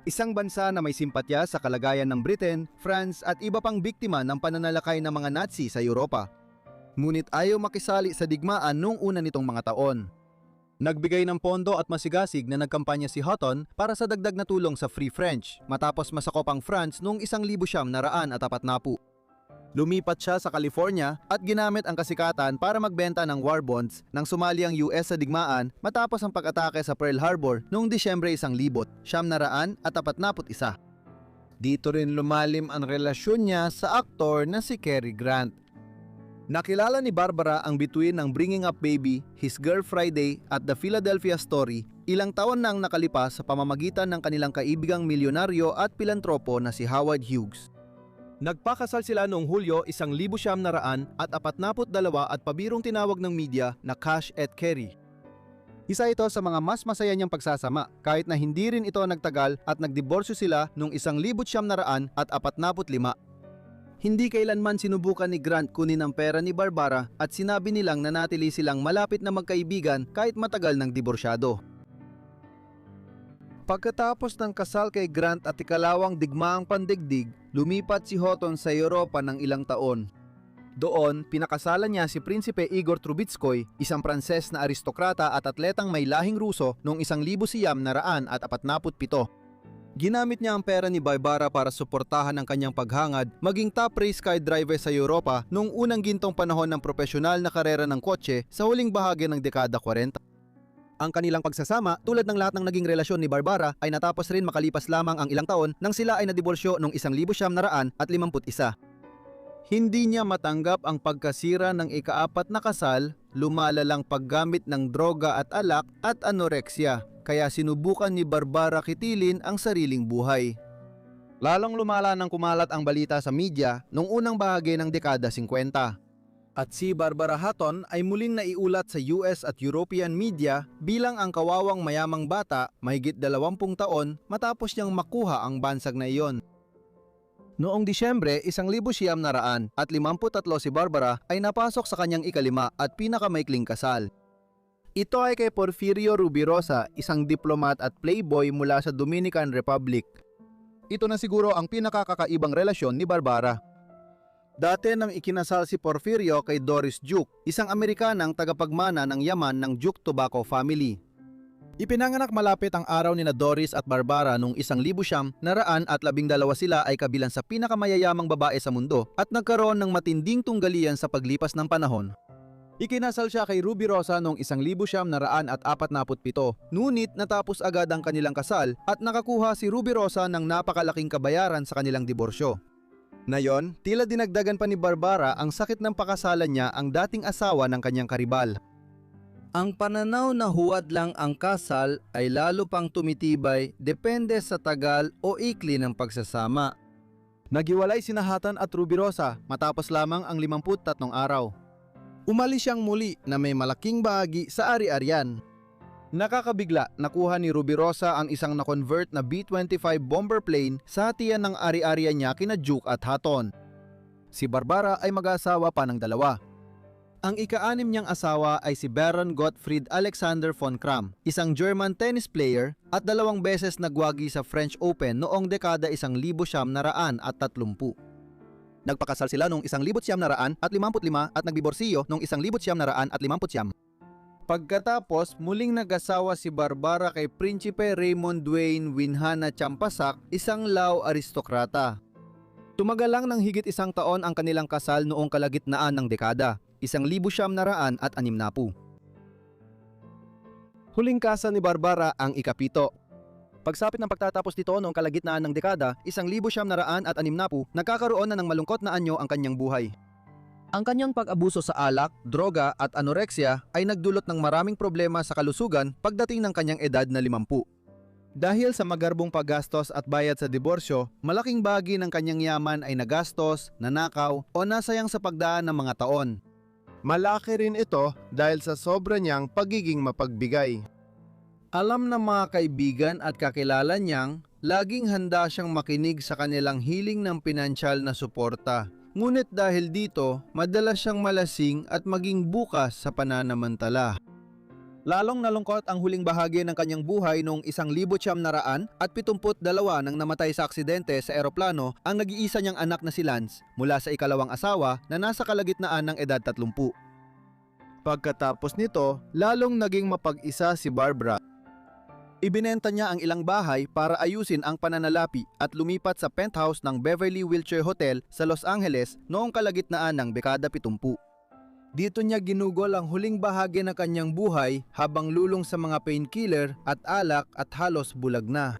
isang bansa na may simpatya sa kalagayan ng Britain, France at iba pang biktima ng pananalakay ng mga Nazi sa Europa. Ngunit ayaw makisali sa digmaan noong una nitong mga taon. Nagbigay ng pondo at masigasig na nagkampanya si Houghton para sa dagdag na tulong sa Free French matapos masakop ang France noong 1940. Lumipat siya sa California at ginamit ang kasikatan para magbenta ng war bonds nang sumali ang US sa digmaan matapos ang pag-atake sa Pearl Harbor noong Disyembre 1941. Dito rin lumalim ang relasyon niya sa aktor na si Cary Grant. Nakilala ni Barbara ang bituin ng Bringing Up Baby, His Girl Friday at The Philadelphia Story ilang taon nang nakalipas sa pamamagitan ng kanilang kaibigang milyonaryo at pilantropo na si Howard Hughes. Nagpakasal sila noong Hulyo 1942 at pabirong tinawag ng media na Cash et Carey. Isa ito sa mga mas masaya niyang pagsasama kahit na hindi rin ito nagtagal at nagdiborsyo sila noong 1945. Hindi kailanman sinubukan ni Grant kunin ang pera ni Barbara at sinabi nilang nanatili silang malapit na magkaibigan kahit matagal ng diborsyado. Pagkatapos ng kasal kay Grant at ikalawang digmaang pandaigdig, lumipat si Houghton sa Europa ng ilang taon. Doon, pinakasalan niya si Prinsipe Igor Trubetskoy, isang Pranses na aristokrata at atletang may lahing Ruso noong 1947. Ginamit niya ang pera ni Barbara para suportahan ang kanyang paghangad maging top race car driver sa Europa noong unang gintong panahon ng propesyonal na karera ng kotse sa huling bahagi ng dekada 40. Ang kanilang pagsasama, tulad ng lahat ng naging relasyon ni Barbara, ay natapos rin makalipas lamang ang ilang taon nang sila ay nadiborsyo noong 1951. Hindi niya matanggap ang pagkasira ng ika-4 na kasal, lumalalang paggamit ng droga at alak at anoreksya, kaya sinubukan ni Barbara kitilin ang sariling buhay. Lalong lumala nang kumalat ang balita sa media noong unang bahagi ng dekada 50. At si Barbara Houghton ay muling naiulat sa US at European media bilang ang kawawang mayamang bata mahigit 20 taon matapos niyang makuha ang bansag na iyon. Noong Disyembre 1953 si Barbara ay napasok sa kanyang ikalima at pinakamaikling kasal. Ito ay kay Porfirio Rubirosa, isang diplomat at playboy mula sa Dominican Republic. Ito na siguro ang pinakakakaibang relasyon ni Barbara. Dati nang ikinasal si Porfirio kay Doris Duke, isang Amerikanang tagapagmana ng yaman ng Duke Tobacco family. Ipinanganak malapit ang araw ni na Doris at Barbara noong 1912 sila ay kabilang sa pinakamayayamang babae sa mundo at nagkaroon ng matinding tunggalian sa paglipas ng panahon. Ikinasal siya kay Rubirosa noong 1947, ngunit natapos agad ang kanilang kasal at nakakuha si Rubirosa ng napakalaking kabayaran sa kanilang diborsyo. Ngayon, tila dinagdagan pa ni Barbara ang sakit ng pakasalan niya ang dating asawa ng kanyang karibal. Ang pananaw na huwad lang ang kasal ay lalo pang tumitibay depende sa tagal o ikli ng pagsasama. Naghiwalay sina Houghton at Rubirosa matapos lamang ang 53 araw. Umalis siyang muli na may malaking bahagi sa ari-arian. Nakakabigla, nakuha ni Rubirosa ang isang na-convert na B-25 bomber plane sa hatian ng ari-arian niya kina Duke at Houghton. Si Barbara ay mag-asawa pa ng dalawa. Ang ika-6 niyang asawa ay si Baron Gottfried Alexander von Kram, isang German tennis player at 2 beses nagwagi sa French Open noong dekada 1930. Nagpakasal sila noong 1955 at nagdiborsiyo noong 1959. Pagkatapos, muling nag-asawa si Barbara kay Prinsipe Raymond Duane Winhana Champasak, isang Lao aristokrata. Tumagal lang ng higit 1 taon ang kanilang kasal noong kalagitnaan ng dekada, 1960. Huling kasal ni Barbara ang ika-7. Pagsapit ng pagtatapos nito noong kalagitnaan ng dekada, 1960, nagkakaroon na ng malungkot na anyo ang kanyang buhay. Ang kanyang pag-abuso sa alak, droga at anoreksya ay nagdulot ng maraming problema sa kalusugan pagdating ng kanyang edad na 50. Dahil sa magarbong paggastos at bayad sa diborsyo, malaking bahagi ng kanyang yaman ay nagastos, nanakaw o nasayang sa pagdaan ng mga taon. Malaki rin ito dahil sa sobra niyang pagiging mapagbigay. Alam ng mga kaibigan at kakilala niyang, laging handa siyang makinig sa kanilang hiling ng pinansyal na suporta. Ngunit dahil dito, madalas siyang malasing at maging bukas sa pananamantala. Lalong nalungkot ang huling bahagi ng kanyang buhay noong 1972 nang namatay sa aksidente sa eroplano ang nag-iisa niyang anak na si Lance mula sa ikalawang asawa na nasa kalagitnaan ng edad 30. Pagkatapos nito, lalong naging mapag-isa si Barbara. Ibinenta niya ang ilang bahay para ayusin ang pananalapi at lumipat sa penthouse ng Beverly Wilshire Hotel sa Los Angeles noong kalagitnaan ng dekada 70. Dito niya ginugol ang huling bahagi ng kanyang buhay habang lulong sa mga painkiller at alak at halos bulag na.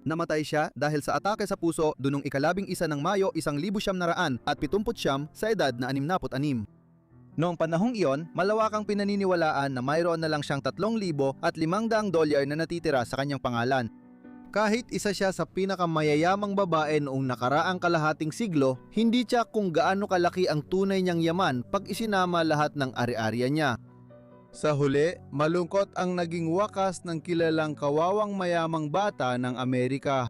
Namatay siya dahil sa atake sa puso dunong ika-11 ng Mayo 1979 sa edad na 66. Noong panahong iyon, malawakang pinaniniwalaan na mayroon na lang siyang $3,500 na natitira sa kanyang pangalan. Kahit isa siya sa pinakamayayamang babae noong nakaraang kalahating siglo, hindi tiyak kung gaano kalaki ang tunay niyang yaman pag isinama lahat ng ari-arya niya. Sa huli, malungkot ang naging wakas ng kilalang kawawang mayamang bata ng Amerika.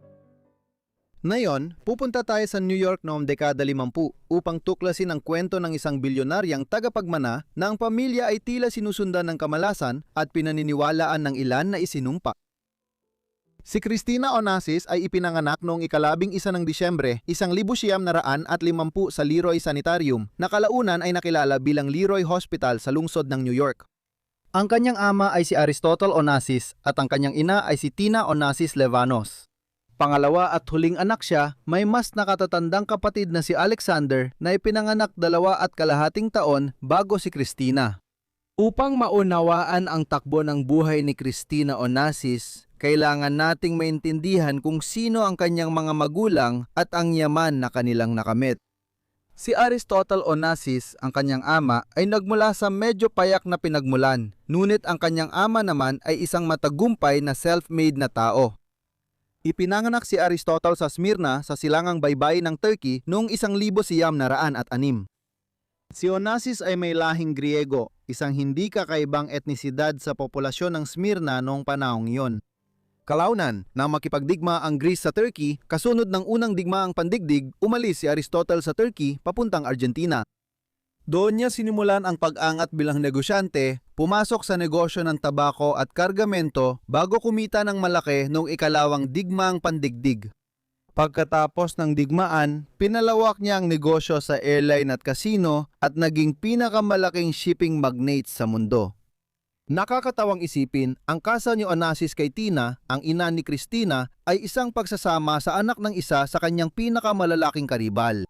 Ngayon, pupunta tayo sa New York noong dekada 50 upang tuklasin ang kwento ng isang bilyonaryang tagapagmana na ang pamilya ay tila sinusundan ng kamalasan at pinaniniwalaan ng ilan na isinumpa. Si Cristina Onassis ay ipinanganak noong ika-11 ng Disyembre 1950 sa Leroy Sanitarium na kalaunan ay nakilala bilang Leroy Hospital sa lungsod ng New York. Ang kanyang ama ay si Aristotle Onassis at ang kanyang ina ay si Tina Onassis Levanos. Pangalawa at huling anak siya, may mas nakatatandang kapatid na si Alexander na ipinanganak 2.5 taon bago si Cristina. Upang maunawaan ang takbo ng buhay ni Cristina Onassis, kailangan nating maintindihan kung sino ang kanyang mga magulang at ang yaman na kanilang nakamit. Si Aristotle Onassis, ang kanyang ama, ay nagmula sa medyo payak na pinagmulan, ngunit ang kanyang ama naman ay isang matagumpay na self-made na tao. Ipinanganak si Aristotle sa Smyrna sa silangang baybayin ng Turkey noong 1906. Si Onassis ay may lahing Griego, isang hindi kakaibang etnisidad sa populasyon ng Smyrna noong panahong iyon. Kalaunan, nang makipagdigma ang Greece sa Turkey, kasunod ng unang digmaang pandigdig, umalis si Aristotle sa Turkey papuntang Argentina. Doon niya sinimulan ang pag-angat bilang negosyante, pumasok sa negosyo ng tabako at kargamento bago kumita ng malaki noong ikalawang digmaang pandigdig. Pagkatapos ng digmaan, pinalawak niya ang negosyo sa airline at casino at naging pinakamalaking shipping magnate sa mundo. Nakakatawang isipin, ang kasal ni Onassis kay Tina, ang ina ni Cristina, ay isang pagsasama sa anak ng isa sa kanyang pinakamalalaking karibal.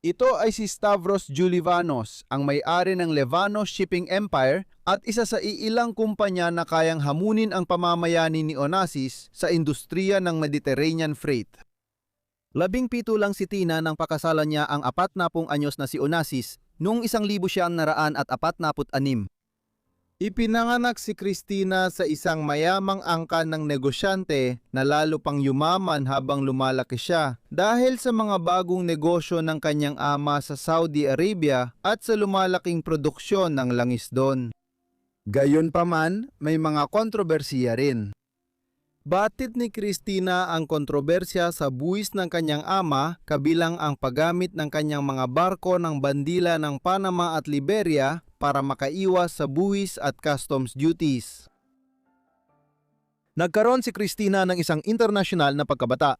Ito ay si Stavros Gylivanos, ang may-ari ng Levanos Shipping Empire at isa sa iilang kumpanya na kayang hamunin ang pamamayani ni Onassis sa industriya ng Mediterranean freight. 17 lang si Tina nang pakasalan niya ang 40 anyos na si Onassis noong 1946. Ipinanganak si Cristina sa isang mayamang angkan ng negosyante na lalo pang yumaman habang lumalaki siya dahil sa mga bagong negosyo ng kanyang ama sa Saudi Arabia at sa lumalaking produksyon ng langis doon. Gayunpaman, may mga kontrobersiya rin. Batid ni Cristina ang kontrobersya sa buwis ng kanyang ama kabilang ang paggamit ng kanyang mga barko ng bandila ng Panama at Liberia para makaiwas sa buwis at customs duties. Nagkaroon si Cristina ng isang internasyonal na pagkabata.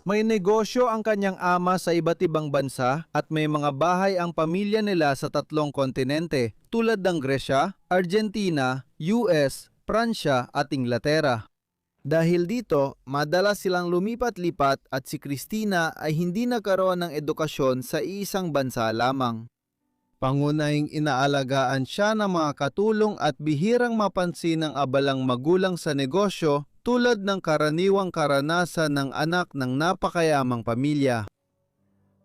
May negosyo ang kanyang ama sa iba't ibang bansa at may mga bahay ang pamilya nila sa 3 kontinente tulad ng Gresya, Argentina, US, Pransya at Inglaterra. Dahil dito, madalas silang lumipat-lipat at si Christina ay hindi nagkaroon ng edukasyon sa iisang bansa lamang. Pangunahing inaalagaan siya ng mga katulong at bihirang mapansin ng abalang magulang sa negosyo tulad ng karaniwang karanasan ng anak ng napakayamang pamilya.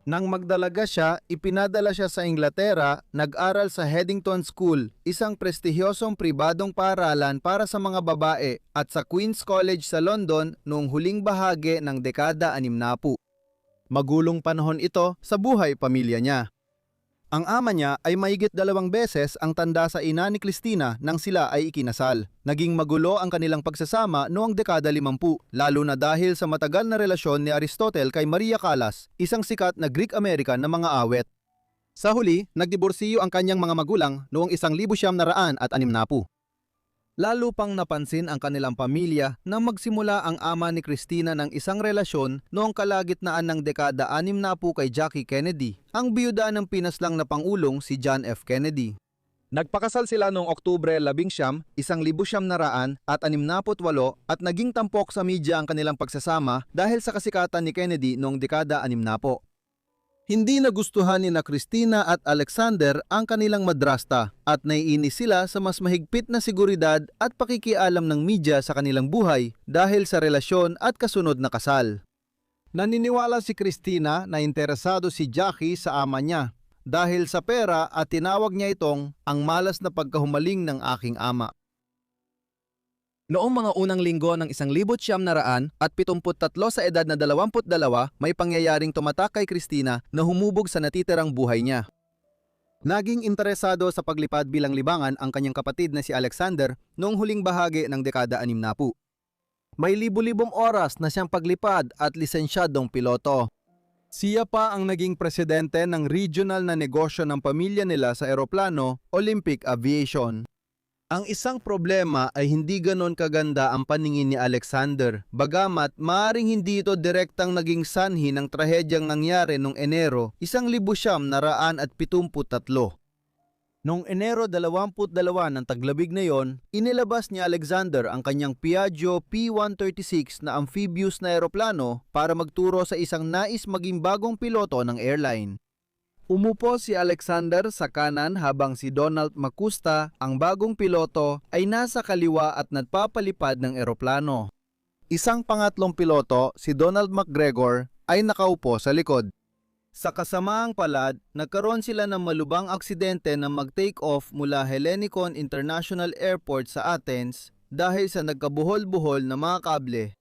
Nang magdalaga siya, ipinadala siya sa Inglaterra, nag-aral sa Headington School, isang prestihiyosong pribadong paaralan para sa mga babae, at sa Queen's College sa London noong huling bahagi ng dekada 60. Magulong panahon ito sa buhay pamilya niya. Ang ama niya ay mahigit 2 beses ang tanda sa ina ni Christina nang sila ay ikinasal. Naging magulo ang kanilang pagsasama noong dekada 50, lalo na dahil sa matagal na relasyon ni Aristotle kay Maria Callas, isang sikat na Greek-American na mga awet. Sa huli, nagdiborsiyo ang kanyang mga magulang noong 1960. Lalo pang napansin ang kanilang pamilya nang magsimula ang ama ni Christina ng isang relasyon noong kalagitnaan ng dekada 60 kay Jackie Kennedy, ang biyuda ng pinaslang na pangulong si John F. Kennedy. Nagpakasal sila noong Oktubre 11, 1968 at naging tampok sa media ang kanilang pagsasama dahil sa kasikatan ni Kennedy noong dekada 60. Hindi nagustuhan ni na Christina at Alexander ang kanilang madrasta at naiinis sila sa mas mahigpit na seguridad at pakikialam ng media sa kanilang buhay dahil sa relasyon at kasunod na kasal. Naniniwala si Christina na interesado si Jackie sa ama niya dahil sa pera at tinawag niya itong ang malas na pagkahumaling ng aking ama. Noong mga unang linggo ng 1973 sa edad na 22, may pangyayaring tumatak kay Christina na humubog sa natitirang buhay niya. Naging interesado sa paglipad bilang libangan ang kanyang kapatid na si Alexander noong huling bahagi ng dekada 60. May libu-libong oras na siyang paglipad at lisensyadong piloto. Siya pa ang naging presidente ng regional na negosyo ng pamilya nila sa eroplano, Olympic Aviation. Ang isang problema ay hindi ganon kaganda ang paningin ni Alexander, bagamat maaaring hindi ito direktang naging sanhi ng trahedyang nangyari noong Enero 1973. Noong Enero 22 ng taglabig na yon, inilabas ni Alexander ang kanyang Piaggio P-136 na amphibious na eroplano para magturo sa isang nais maging bagong piloto ng airline. Umupo si Alexander sa kanan habang si Donald Macusta, ang bagong piloto, ay nasa kaliwa at nagpapalipad ng eroplano. Isang pangatlong piloto, si Donald McGregor, ay nakaupo sa likod. Sa kasamaang palad, nagkaroon sila ng malubang aksidente na mag-take off mula Hellinikon International Airport sa Athens dahil sa nagkabuhol-buhol na mga kable.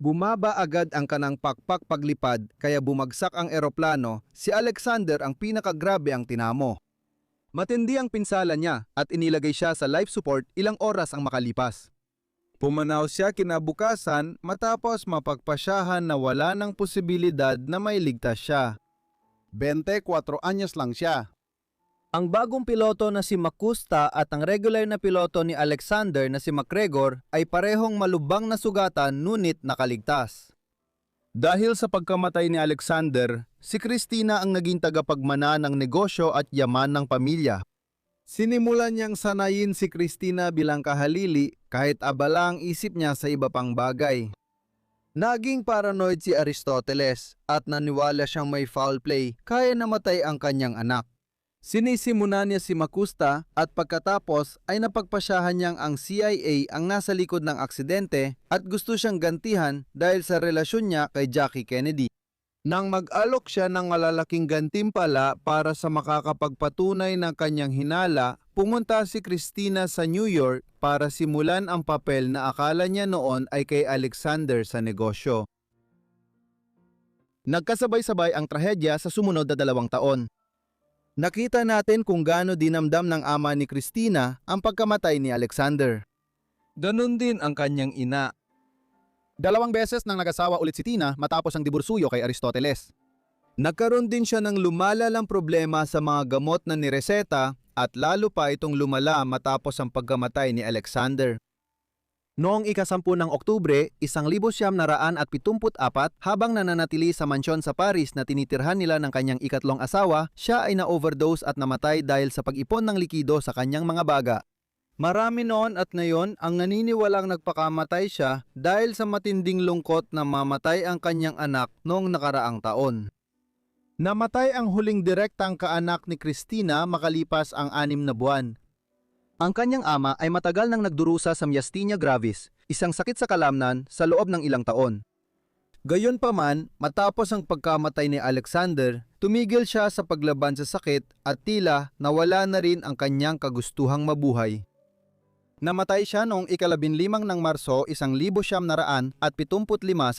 Bumaba agad ang kanang pakpak paglipad kaya bumagsak ang eroplano. Si Alexander ang pinakagrabe ang tinamo. Matindi ang pinsala niya at inilagay siya sa life support ilang oras ang makalipas. Pumanaw siya kinabukasan matapos mapagpasyahan na wala ng posibilidad na mailigtas siya. 24 anyos lang siya. Ang bagong piloto na si Macusta at ang regular na piloto ni Alexander na si McGregor ay parehong malubang na sugatan ngunit nakaligtas. Dahil sa pagkamatay ni Alexander, si Christina ang naging tagapagmana ng negosyo at yaman ng pamilya. Sinimulan niyang sanayin si Christina bilang kahalili kahit abala ang isip niya sa iba pang bagay. Naging paranoid si Aristoteles at naniwala siyang may foul play kaya namatay ang kanyang anak. Sinisimulan niya si Macusta at pagkatapos ay napagpasyahan niyang ang CIA ang nasa likod ng aksidente at gusto siyang gantihan dahil sa relasyon niya kay Jackie Kennedy. Nang mag-alok siya ng malalaking gantimpala para sa makakapagpatunay ng kanyang hinala, pumunta si Christina sa New York para simulan ang papel na akala niya noon ay kay Alexander sa negosyo. Nagkasabay-sabay ang trahedya sa sumunod na 2 taon. Nakita natin kung gaano dinamdam ng ama ni Christina ang pagkamatay ni Alexander. Ganon din ang kanyang ina. 2 beses nang nag-asawa ulit si Tina matapos ang diborsuyo kay Aristoteles. Nagkaroon din siya ng lumalalang problema sa mga gamot na nireseta at lalo pa itong lumala matapos ang pagkamatay ni Alexander. Noong ika-10 ng Oktubre, 1974, habang nananatili sa mansyon sa Paris na tinitirhan nila ng kanyang ikatlong asawa, siya ay na-overdose at namatay dahil sa pag-ipon ng likido sa kanyang mga baga. Marami noon at ngayon ang naniniwalang nagpakamatay siya dahil sa matinding lungkot na mamatay ang kanyang anak noong nakaraang taon. Namatay ang huling direktang kaanak ni Cristina makalipas ang 6 na buwan. Ang kanyang ama ay matagal nang nagdurusa sa myasthenia gravis, isang sakit sa kalamnan sa loob ng ilang taon. Gayunpaman, matapos ang pagkamatay ni Alexander, tumigil siya sa paglaban sa sakit at tila nawala na rin ang kanyang kagustuhang mabuhay. Namatay siya noong ika-15 ng Marso 1975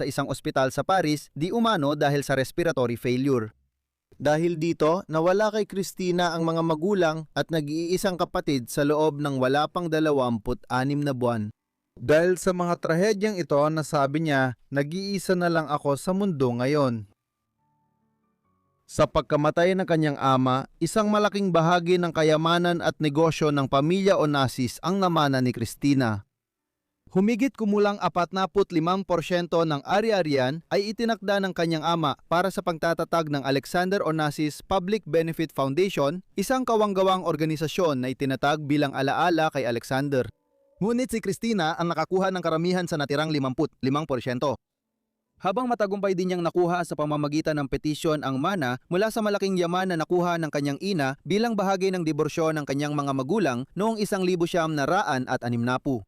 sa isang ospital sa Paris, di umano dahil sa respiratory failure. Dahil dito, nawala kay Cristina ang mga magulang at nag-iisang kapatid sa loob ng wala pang 26 na buwan. Dahil sa mga trahedyang ito, nasabi niya, nag-iisa na lang ako sa mundo ngayon. Sa pagkamatay ng kanyang ama, isang malaking bahagi ng kayamanan at negosyo ng pamilya Onassis ang namana ni Cristina. Humigit kumulang 45% ng ari-arian ay itinakda ng kanyang ama para sa pagtatatag ng Alexander Onassis Public Benefit Foundation, isang kawang-gawang organisasyon na itinatag bilang alaala kay Alexander. Ngunit si Cristina ang nakakuha ng karamihan sa natirang 55%. Habang matagumpay din niyang nakuha sa pamamagitan ng petisyon ang mana mula sa malaking yaman na nakuha ng kanyang ina bilang bahagi ng diborsyo ng kanyang mga magulang noong 1960.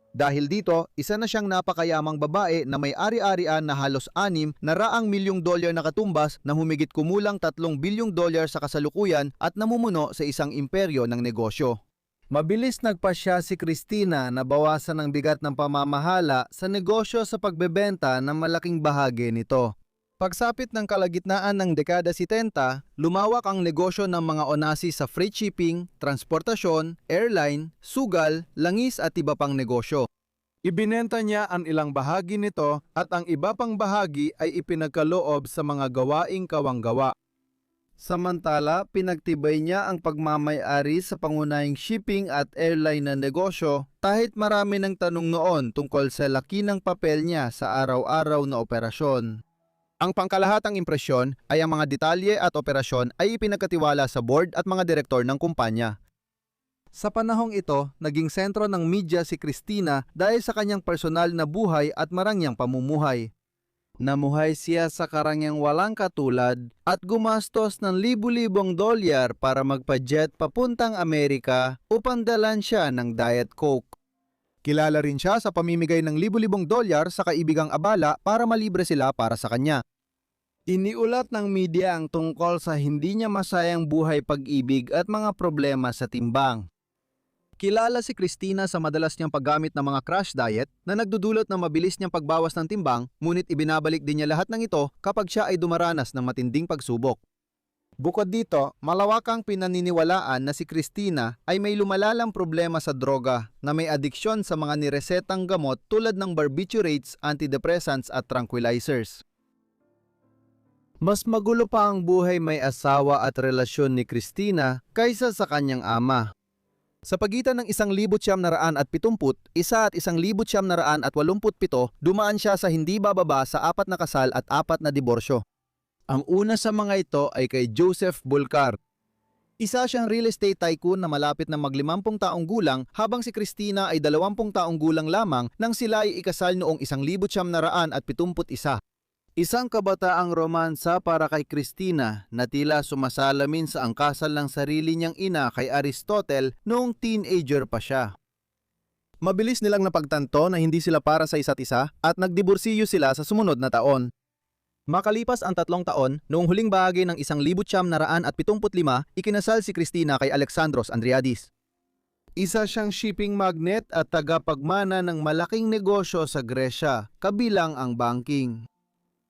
Dahil dito, isa na siyang napakayamang babae na may ari-arian na halos $6 milyong na katumbas na humigit kumulang $3 bilyong sa kasalukuyan at namumuno sa isang imperyo ng negosyo. Mabilis nagpasya si Cristina na bawasan ang bigat ng pamamahala sa negosyo sa pagbebenta ng malaking bahagi nito. Pagsapit ng kalagitnaan ng dekada 70, lumawak ang negosyo ng mga Onassis sa freight shipping, transportasyon, airline, sugal, langis at iba pang negosyo. Ibinenta niya ang ilang bahagi nito at ang iba pang bahagi ay ipinagkaloob sa mga gawaing kawanggawa. Samantala, pinagtibay niya ang pagmamay-ari sa pangunahing shipping at airline na negosyo kahit marami ng tanong noon tungkol sa laki ng papel niya sa araw-araw na operasyon. Ang pangkalahatang impresyon ay ang mga detalye at operasyon ay ipinagkatiwala sa board at mga direktor ng kumpanya. Sa panahong ito, naging sentro ng media si Cristina dahil sa kanyang personal na buhay at marangyang pamumuhay. Namuhay siya sa karangyang walang katulad at gumastos ng libu-libong dolyar para magpa-jet papuntang Amerika upang dalan siya ng Diet Coke. Kilala rin siya sa pamimigay ng libu-libong dolyar sa kaibigang abala para malibre sila para sa kanya. Iniulat ng media ang tungkol sa hindi niya masayang buhay pag-ibig at mga problema sa timbang. Kilala si Cristina sa madalas niyang paggamit ng mga crash diet na nagdudulot ng mabilis niyang pagbawas ng timbang, ngunit ibinabalik din niya lahat ng ito kapag siya ay dumaranas ng matinding pagsubok. Bukod dito, malawakang pinaniniwalaan na si Cristina ay may lumalalang problema sa droga na may adiksyon sa mga niresetang gamot tulad ng barbiturates, antidepressants at tranquilizers. Mas magulo pa ang buhay may asawa at relasyon ni Cristina kaysa sa kanyang ama. Sa pagitan ng 1970 at 1987, dumaan siya sa hindi bababa sa 4 na kasal at 4 na diborsyo. Ang una sa mga ito ay kay Joseph Bulcar. Isa siyang real estate tycoon na malapit na mag-50 taong gulang habang si Cristina ay 20 taong gulang lamang nang sila ay ikasal noong 1971. Isang kabataang romansa para kay Cristina na tila sumasalamin sa angkasal ng sarili niyang ina kay Aristotle noong teenager pa siya. Mabilis nilang napagtanto na hindi sila para sa isa't isa at nagdiborsiyo sila sa sumunod na taon. Makalipas ang 3 taon, noong huling bahagi ng 1975, ikinasal si Cristina kay Alexandros Andriadis. Isa siyang shipping magnate at tagapagmana ng malaking negosyo sa Gresya, kabilang ang banking.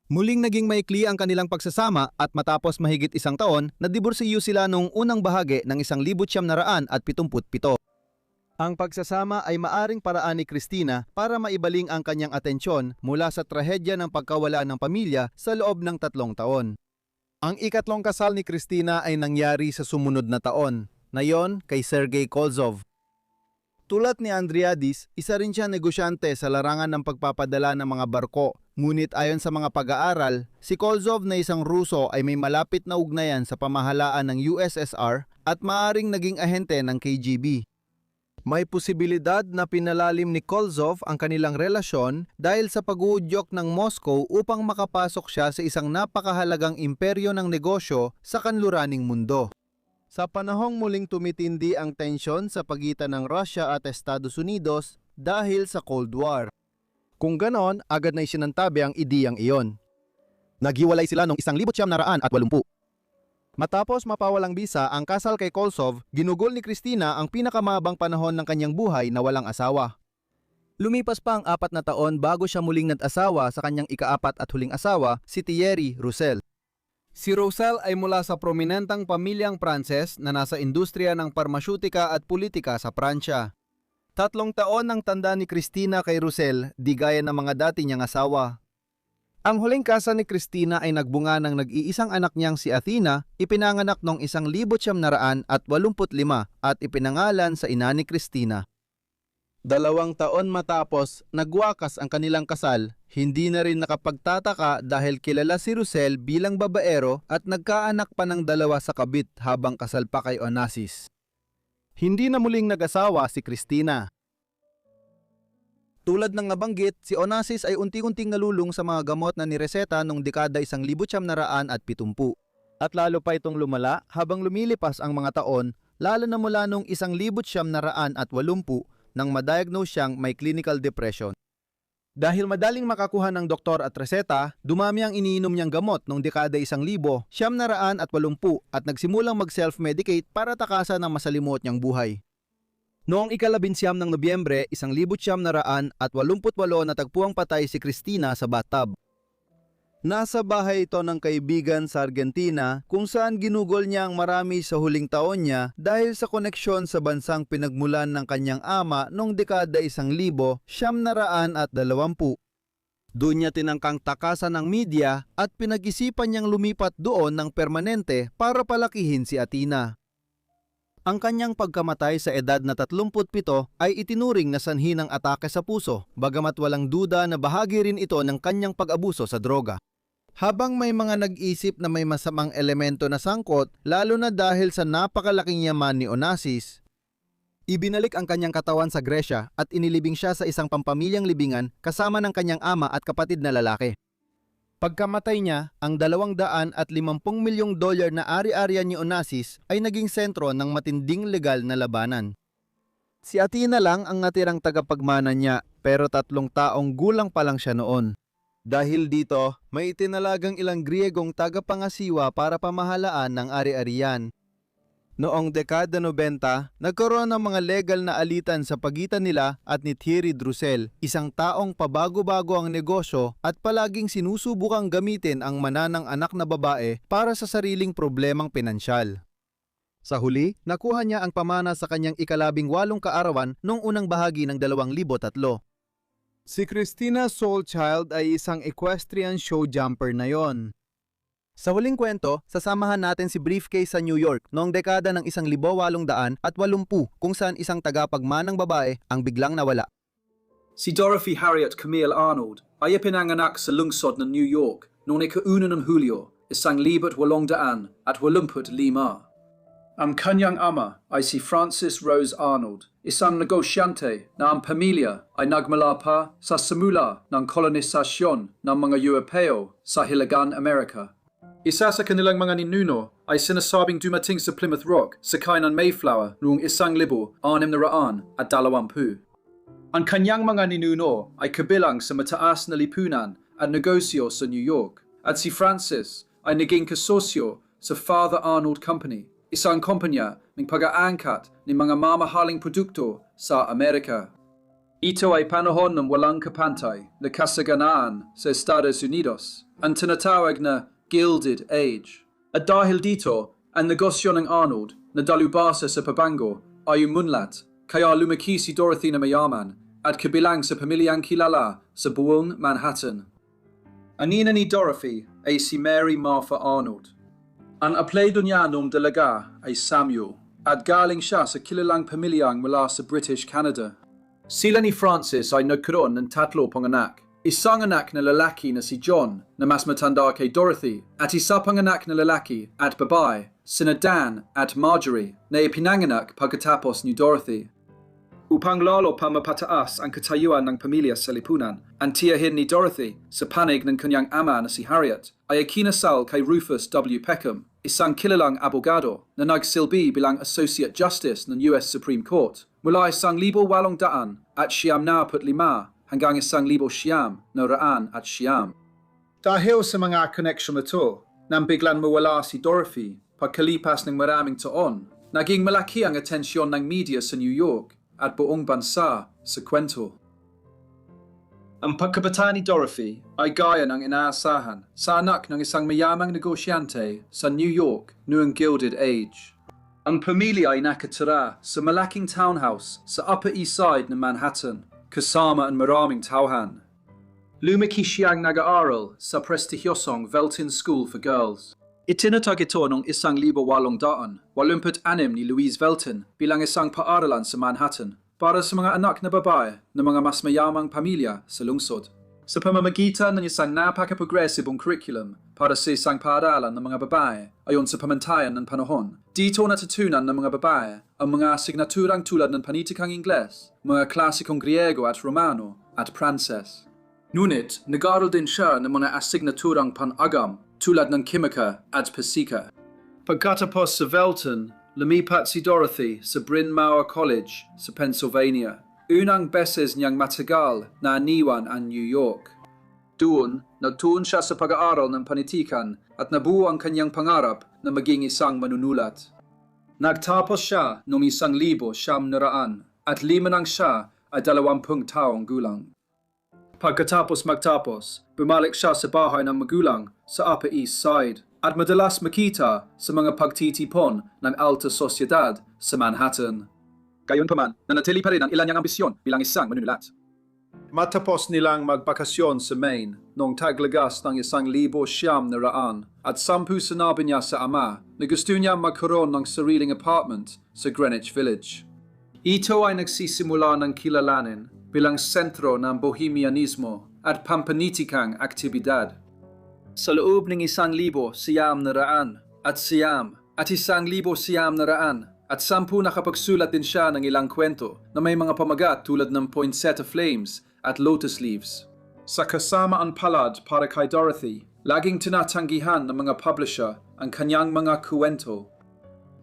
Muling naging maikli ang kanilang pagsasama at matapos mahigit 1 taon, nadiborsiyo sila noong unang bahagi ng 1977. Ang pagsasama ay maaring paraan ni Cristina para maibaling ang kanyang atensyon mula sa trahedya ng pagkawala ng pamilya sa loob ng 3 taon. Ang ikatlong kasal ni Cristina ay nangyari sa sumunod na taon, na yon kay Sergei Kolzov. Tulad ni Andriadis, isa rin siya negosyante sa larangan ng pagpapadala ng mga barko. Ngunit ayon sa mga pag-aaral, si Kolzov na isang Ruso ay may malapit na ugnayan sa pamahalaan ng USSR at maaring naging ahente ng KGB. May posibilidad na pinalalim ni Kolzov ang kanilang relasyon dahil sa pag-uudyok ng Moscow upang makapasok siya sa isang napakahalagang imperyo ng negosyo sa kanluraning mundo. Sa panahong muling tumitindi ang tensyon sa pagitan ng Russia at Estados Unidos dahil sa Cold War. Kung ganon, agad na isinantabi ang ideyang iyon. Naghiwalay sila noong 1980. Matapos mapawalang bisa ang kasal kay Kolzov, ginugol ni Christina ang pinakamabang panahon ng kanyang buhay na walang asawa. Lumipas pa ang 4 na taon bago siya muling nag-asawa sa kanyang ika-4 at huling asawa, si Thierry Roussel. Si Roussel ay mula sa prominentang pamilyang Pranses na nasa industriya ng parmasyutika at politika sa Pransya. 3 taon ang tanda ni Christina kay Roussel, di gaya ng mga dati niyang asawa. Ang huling kasal ni Christina ay nagbunga ng nag-iisang anak niyang si Athena, ipinanganak noong 1985 at ipinangalan sa ina ni Christina. 2 taon matapos, nagwakas ang kanilang kasal. Hindi na rin nakapagtataka dahil kilala si Roussel bilang babaero at nagkaanak pa ng 2 sa kabit habang kasal pa kay Onassis. Hindi na muling nag-asawa si Christina. Tulad ng nabanggit, si Onassis ay unti-unting nalulung sa mga gamot na nireseta noong dekada 1970 at lalo pa itong lumala habang lumilipas ang mga taon, lalo na mula noong 1980 nang ma-diagnose siyang may clinical depression. Dahil madaling makakuha ng doktor at reseta, dumami ang iniinom niyang gamot noong dekada 1980 at nagsimulang mag-self-medicate para takasan ang masalimuot niyang buhay. Noong ika-19 ng Nobyembre 1988 natagpuang patay si Christina sa bathtub. Nasa bahay ito ng kaibigan sa Argentina kung saan ginugol niya ang marami sa huling taon niya dahil sa koneksyon sa bansang pinagmulan ng kanyang ama noong dekada 1920. Doon niya tinangkang takasan ng media at pinag-isipan niyang lumipat doon ng permanente para palakihin si Athena. Ang kanyang pagkamatay sa edad na 37 ay itinuring na sanhi ng atake sa puso, bagamat walang duda na bahagi rin ito ng kanyang pag-abuso sa droga. Habang may mga nag-isip na may masamang elemento na sangkot, lalo na dahil sa napakalaking yaman ni Onassis, ibinalik ang kanyang katawan sa Gresya at inilibing siya sa isang pampamilyang libingan kasama ng kanyang ama at kapatid na lalaki. Pagkamatay niya, ang $250 milyong na ari-arian ni Onassis ay naging sentro ng matinding legal na labanan. Si Athena lang ang natirang tagapagmana niya, pero 3 taong gulang pa lang siya noon. Dahil dito, may itinalagang ilang Griegong tagapangasiwa para pamahalaan ng ari-arian. Noong dekada 90, nagkaroon ng mga legal na alitan sa pagitan nila at ni Thierry Roussel, isang taong pabago-bago ang negosyo at palaging sinusubukang gamitin ang mananang anak na babae para sa sariling problemang pinansyal. Sa huli, nakuha niya ang pamana sa kanyang ika-18 kaarawan noong unang bahagi ng 2003. Si Christina Soulchild ay isang equestrian show jumper na yon. Sa huling kwento, sasamahan natin si Briefcase sa New York noong dekada ng 1880 kung saan isang tagapagmanang babae ang biglang nawala. Si Dorothy Harriet Camille Arnold ay ipinanganak sa lungsod ng New York noong ika-1 ng Hulyo, 1885. Ang kanyang ama ay si Frances Rose Arnold, isang negosyante na ang pamilya ay nagmula pa sa simula ng kolonisasyon ng mga Europeo sa Hilagang Amerika. Isa sa kanilang mga ninuno ay sinasabing dumating sa Plymouth Rock sakay ng Mayflower noong 1620. Ang kanyang mga ninuno ay kabilang sa mataas na lipunan at negosyo sa New York, at si Francis ay naging kasosyo sa Father Arnold Company, isang kumpanya ng pag-aangkat ng mga mamahaling produkto sa Amerika. Ito ay panahon ng walang kapantay na kasaganaan sa Estados Unidos, ang tinatawag na Gilded Age. At dahil dito, ang negosyo ng Arnold na dalubhasa sa pabango ay umunlad, kaya lumaki si Dorothy na mayaman at kabilang sa pamilyang kilala sa buong Manhattan. Ang ina ni Dorothy ay si Mary Martha Arnold. Ang apelyido niya noong dalaga ay Samuel at galing siya sa kilalang pamilyang mula sa British Canada. Sila ni Francis ay nagkaroon ng 3 panganak. Isang anak na lalaki na si John na mas matanda kay Dorothy at isa pang anak na lalaki at babae, sina Dan at Marjorie na ipinanganak pagkatapos ni Dorothy. Upang lalo pa mapataas ang katayuan ng pamilya sa lipunan, ang tiyahin ni Dorothy sa panig ng kanyang ama na si Harriet ay ikinasal kay Rufus W. Peckham, isang kilalang abogado na nagsilbi bilang Associate Justice ng US Supreme Court mula 1800 at 95 hanggang 1900. Dahil sa mga koneksyon na to, nang biglang mawala si Dorothy pagkalipas ng maraming taon, naging malaki ang atensyon ng media sa New York at buong bansa sa kwento. Ang pagkabata ni Dorothy ay gaya ng inaasahan sa anak ng isang mayamang negosyante sa New York noong Gilded Age. Ang pamilya ay nakatira sa malaking townhouse sa Upper East Side ng Manhattan, kasama ang maraming tauhan. Lumaki siyang nag-aaral sa prestigyosong Velton School for Girls. Itinatag ito noong 1886 ni Louise Velton bilang isang paaralan sa Manhattan para sa mga anak na babae ng mga mas mayamang pamilya sa lungsod. Sa pamamagitan ng isang napaka-progresibong curriculum para sa isang paaralan ng mga babae ayon sa pamantayan ng panahon, dito natutunan ng mga babae ang mga asignaturang tulad ng panitikang Ingles, mga klasikong Griego at Romano at Pranses. Ngunit, nag-aaral din siya ng mga asignaturang pan-agam tulad ng kimika at pisika. Pagkatapos sa Velton, lumipat si Dorothy sa Bryn Mawr College sa Pennsylvania. Unang beses niyang matagal na aniwan ang New York. Doon, nagtuon siya sa pag-aaral ng panitikan at nabuo ang kanyang pangarap na maging isang manunulat. Nagtapos siya noong 1900 at 5 siya ay 20 taong gulang. Pagkatapos magtapos, bumalik siya sa bahay ng magulang sa Upper East Side at madalas makita sa mga pagtitipon ng alta sosyedad sa Manhattan. Gayunpaman, nanatili pa rin ang ilan niyang ambisyon bilang isang manunulat. Matapos nilang magbakasyon sa Maine noong taglagas ng 1900 at 10 sinabi niya sa ama na gusto niya magkaroon ng sariling apartment sa Greenwich Village. Ito ay nagsisimula ng kilalanin bilang sentro ng bohemianismo at pampanitikang aktibidad. Sa loob ng 1,900 at 1,900 at 10 nakapagsulat din siya ng ilang kwento na may mga pamagat tulad ng Poinsettia Flames at Lotus Leaves. Sa kasamaan palad para kay Dorothy, laging tinatanggihan ng mga publisher ang kanyang mga kwento.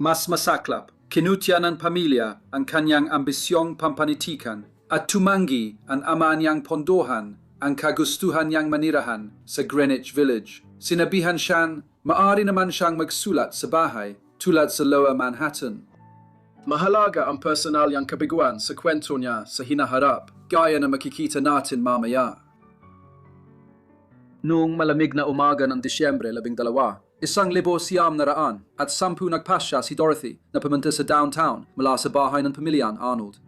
Mas masaklap, kinutya ng pamilya ang kanyang ambisyong pampanitikan at tumanggi ang ama niyang pondohan ang kagustuhan niyang manirahan sa Greenwich Village. Sinabihan siyang maaari naman siyang magsulat sa bahay tulad sa Lower Manhattan. Mahalaga ang personal niyang kabiguan sa kwento niya sa hinaharap, gaya na makikita natin mamaya. Noong malamig na umaga ng Disyembre 12, 1900 at 10 nagpasya si Dorothy na pumunta sa downtown mula sa bahay ng pamilyang Arnold.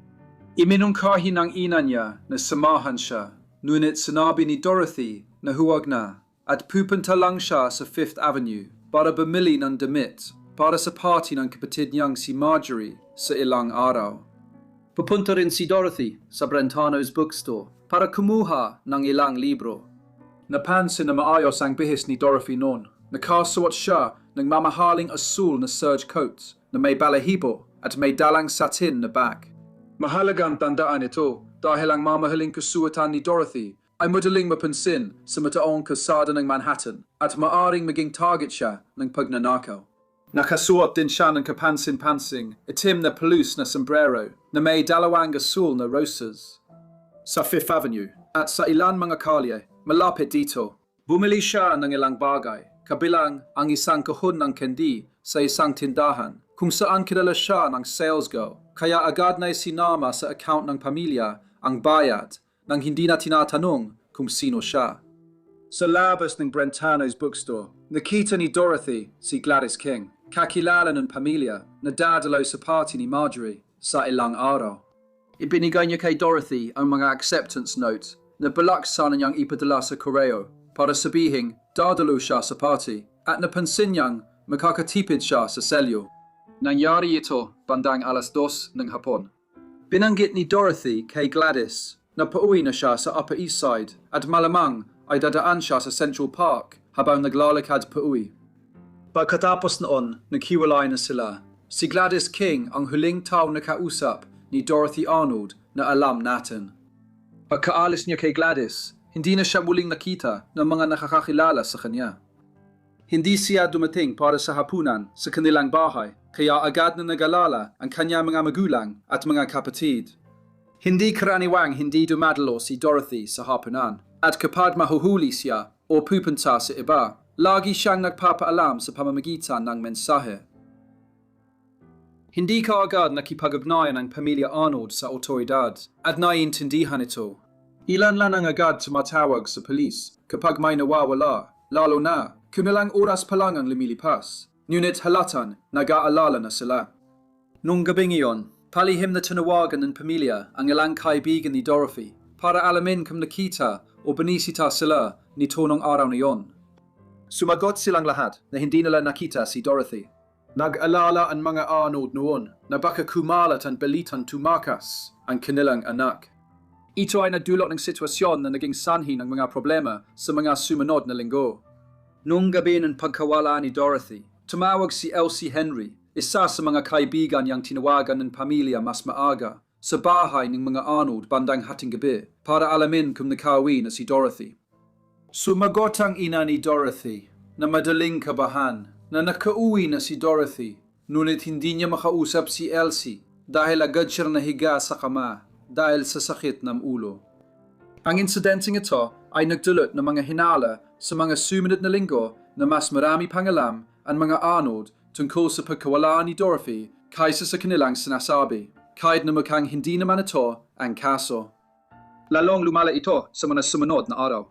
Iminungkahi ng ina niya na samahan siya, ngunit sinabi ni Dorothy na huwag na at pupunta lang siya sa Fifth Avenue para bumili ng damit para sa party ng kapatid niyang si Marjorie sa ilang araw. Pupunta rin si Dorothy sa Brentano's bookstore para kumuha ng ilang libro. Napansin na maayos ang bihis ni Dorothy noon. Nakasuot siya ng mamahaling asul na serge coat na may balahibo at may dalang satin na bag. Mahalagang tandaan ito dahil ang mamahaling kasuotan ni Dorothy ay madaling mapansin sa mataong kalsada ng Manhattan at maaring maging target siya ng pagnanakaw. Nakasuot din siya ng kapansin-pansing itim na pelus na sombrero na may 2 asul na roses. Sa Fifth Avenue at sa ilang mga kalye malapit dito, bumili siya ng ilang bagay, kabilang ang isang kahon ng candy sa isang tindahan kung saan kilala siya ng sales girl, kaya agad na isinama sa account ng pamilya ang bayad nang hindi na tinatanong kung sino siya. Sa labas ng Brentano's bookstore, nakita ni Dorothy si Gladys King, kakilala ng pamilya na dadalaw sa party ni Marjorie sa ilang araw. Ibinigay niya kay Dorothy ang mga acceptance notes na balak sana niyang ipadala sa koreo para sabihing dadalo siya sa party at napansin niyang makakatipid siya sa selyo. Nangyari ito bandang alas 2 ng hapon. Binanggit ni Dorothy kay Gladys na pauwi na siya sa Upper East Side at malamang ay dadaan siya sa Central Park habang naglalakad pauwi. Pagkatapos noon, naghiwalay na sila. Si Gladys King ang huling tao na kausap ni Dorothy Arnold na alam natin. Pagkaalis niya kay Gladys, hindi na siya muling nakita ng mga nakakakilala sa kanya. Hindi siya dumating para sa hapunan sa kanilang bahay, kaya agad na nag-alala ang kanyang mga magulang at mga kapatid. Hindi karaniwang hindi dumadalo si Dorothy sa hapunan, at kapag mahuhuli siya o pupunta sa iba, lagi siyang nagpapaalam sa pamamagitan ng mensahe. Hindi kaagad nakipag-ugnayan ang pamilya Arnold sa otoridad at naiintindihan ito. Ilan lang ang agad tumatawag sa pulis kapag may nawawala, lalo na kung ilang oras pa lang ang lumilipas. Ngunit halatan, nag-aalala na sila. Nung gabing iyon, palihim na tinawagan ng pamilya ang ilang kaibigan ni Dorothy para alamin kung nakita o binisita sila nito nung araw na iyon. Sumagot silang lahat na hindi nila nakita si Dorothy. Nag-alala ang mga Arnold noon na baka kumalat ang balitang tumakas ang kanilang anak. Ito ay nagdulot ng sitwasyon na naging sanhi ng mga problema sa mga sumunod na linggo. Nung gabi ng pagkawala ni Dorothy, tumawag si Elsie Henry, isa sa mga kaibigan niyang tinawagan ng pamilya mas maaga, sa bahay ng mga Arnold bandang hating gabi para alamin kung nakauwi na si Dorothy. Sumagot ang ina ni Dorothy na madaling kabahan na nakauwi na si Dorothy, ngunit hindi niya makausap si Elsie dahil agad siya nahiga sa kama dahil sa sakit ng ulo. Ang insidenteng ito ay nagdulot ng mga hinala sa mga sumunod na linggo na mas marami pang alam ang mga Arnold tungkol sa pagkawala ni Dorothy kaysa sa kanilang sinasabi, kahit na mukhang hindi naman ito ang kaso. Lalong lumala ito sa mga sumunod na araw.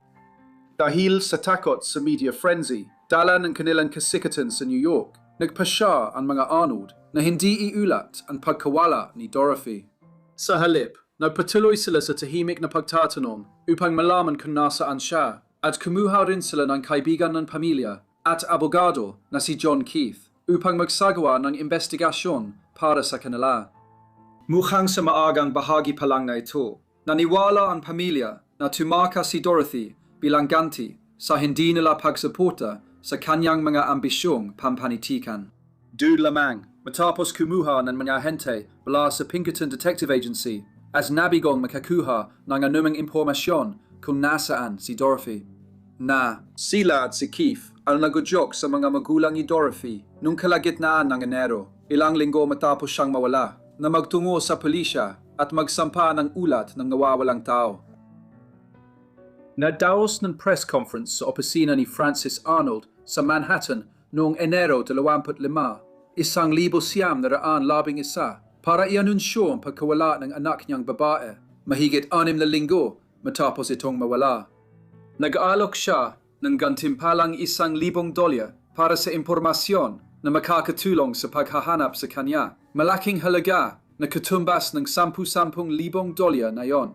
Dahil sa takot sa media frenzy, dala ng kanilang kasikatan sa New York, nagpasya ang mga Arnold na hindi iulat ang pagkawala ni Dorothy. Sa halip, nagpatuloy sila sa tahimik na pagtatanong upang malaman kung nasaan siya at kumuha rin sila ng kaibigan ng pamilya at abogado na si John Keith upang magsagawa ng investigasyon para sa kanila. Mukhang sa maagang bahagi pa lang na ito, naniwala ang pamilya na tumakas si Dorothy bilang ganti sa hindi nila pagsuporta sa kanyang mga ambisyong pampanitikan. Dude lamang, matapos kumuha ng mga ahente mula sa Pinkerton Detective Agency as nabigong makakuha ng anumang impormasyon kung nasaan si Dorothy. Na sila at si Keith ang nagudyok sa mga magulang ni Dorothy nung kalagitnaan ng Enero, ilang linggo matapos siyang mawala, na magtungo sa pulisya at magsampa ng ulat ng nawawalang tao. Nadaos ng press conference sa opisina ni Francis Arnold sa Manhattan noong Enero 25, 1911 para ianunsyo ang pagkawala ng anak niyang babae, mahigit 6 na linggo matapos itong mawala. Nag-aalok siya ng gantimpalang $1,000 para sa impormasyon na makakatulong sa paghahanap sa kanya, malaking halaga na katumbas ng $10,000 na yon.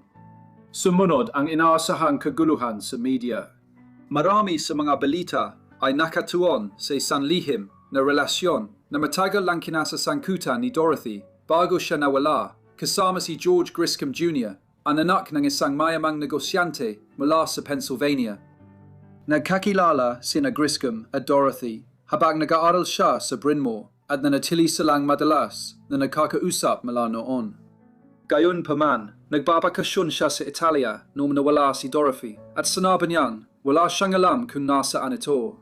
Sumunod ang inaasahang kaguluhan sa media. Marami sa mga balita ay nakatuon sa isang lihim na relasyon na matagal lang kinasasangkutan ni Dorothy bago siya nawala, kasama si George Griscom Jr., ang anak ng isang mayamang negosyante mula sa Pennsylvania. Nagkakilala sina Griscom at Dorothy habang nag-aaral siya sa Bryn Mawr at nanatili silang madalas na nagkakausap mula noon. Gayunpaman, nagbabakasyon siya sa Italia noong nawala si Dorothy at sinabi niyang wala siyang alam kung nasaan ito.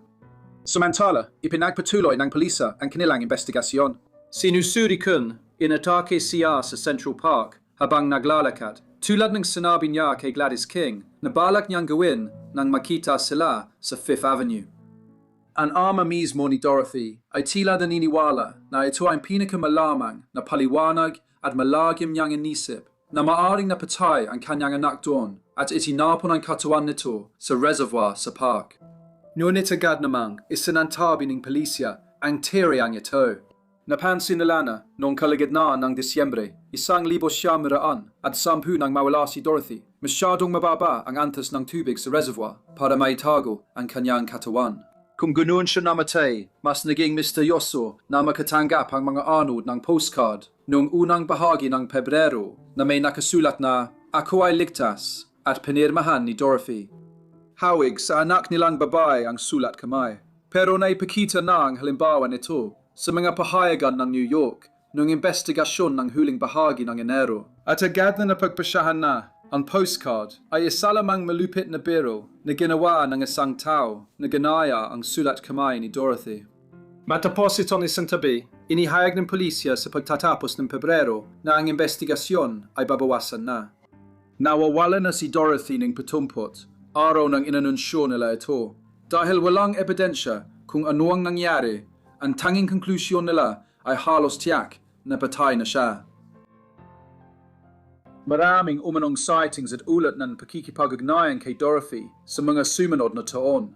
Samantala, ipinagpatuloy ng pulisya ang kanilang investigasyon. Sinusuri kung inatake siya sa Central Park habang naglalakad, tulad ng sinabi niya kay Gladys King na balak niyang gawin nang makita sila sa Fifth Avenue. Ang ama mismo ni Dorothy ay tila naniniwala na ito ay pinakamalamang na paliwanag at malagim niyang inisip na maaring napatay ang kanyang anak doon at itinapon ang katawan nito sa reservoir sa park. Ngunit agad namang isinantabi ng pulisya ang teoryang ito. Napansin nila na noong kalagitnaan ng Disyembre, 1910 nang mawala si Dorothy, masyadong mababa ang antas ng tubig sa reservoir para maitago ang kanyang katawan. Kung ganoon siya namatay, mas naging misteryoso na makatanggap ang mga anod ng postcard noong unang bahagi ng Pebrero na may nakasulat na "Ako ay ligtas" at pinirmahan ni Dorothy. Hawig sa anak nilang babae ang sulat kamay. Pero naipakita na ang halimbawa nito sa mga pahayagan ng New York noong investigasyon ng huling bahagi ng Enero. At agad na napagpasyahan na ang postcard ay isa lamang malupit na biro na ginawa ng isang tao na ganaya ang sulat kamay ni Dorothy. Matapos itong isang tabi, inihayag ng pulisya sa pagtatapos ng Pebrero na ang investigasyon ay babawasan na. Nawawala na si Dorothy ng 70, araw ng inanunsyo nila ito. Dahil walang ebidensya kung ano ang nangyari, ang tanging konklusyon nila ay halos tiyak na patay na siya. Maraming umanong sightings at ulat ng pakikipag-ugnayan kay Dorothy sa mga sumunod na taon.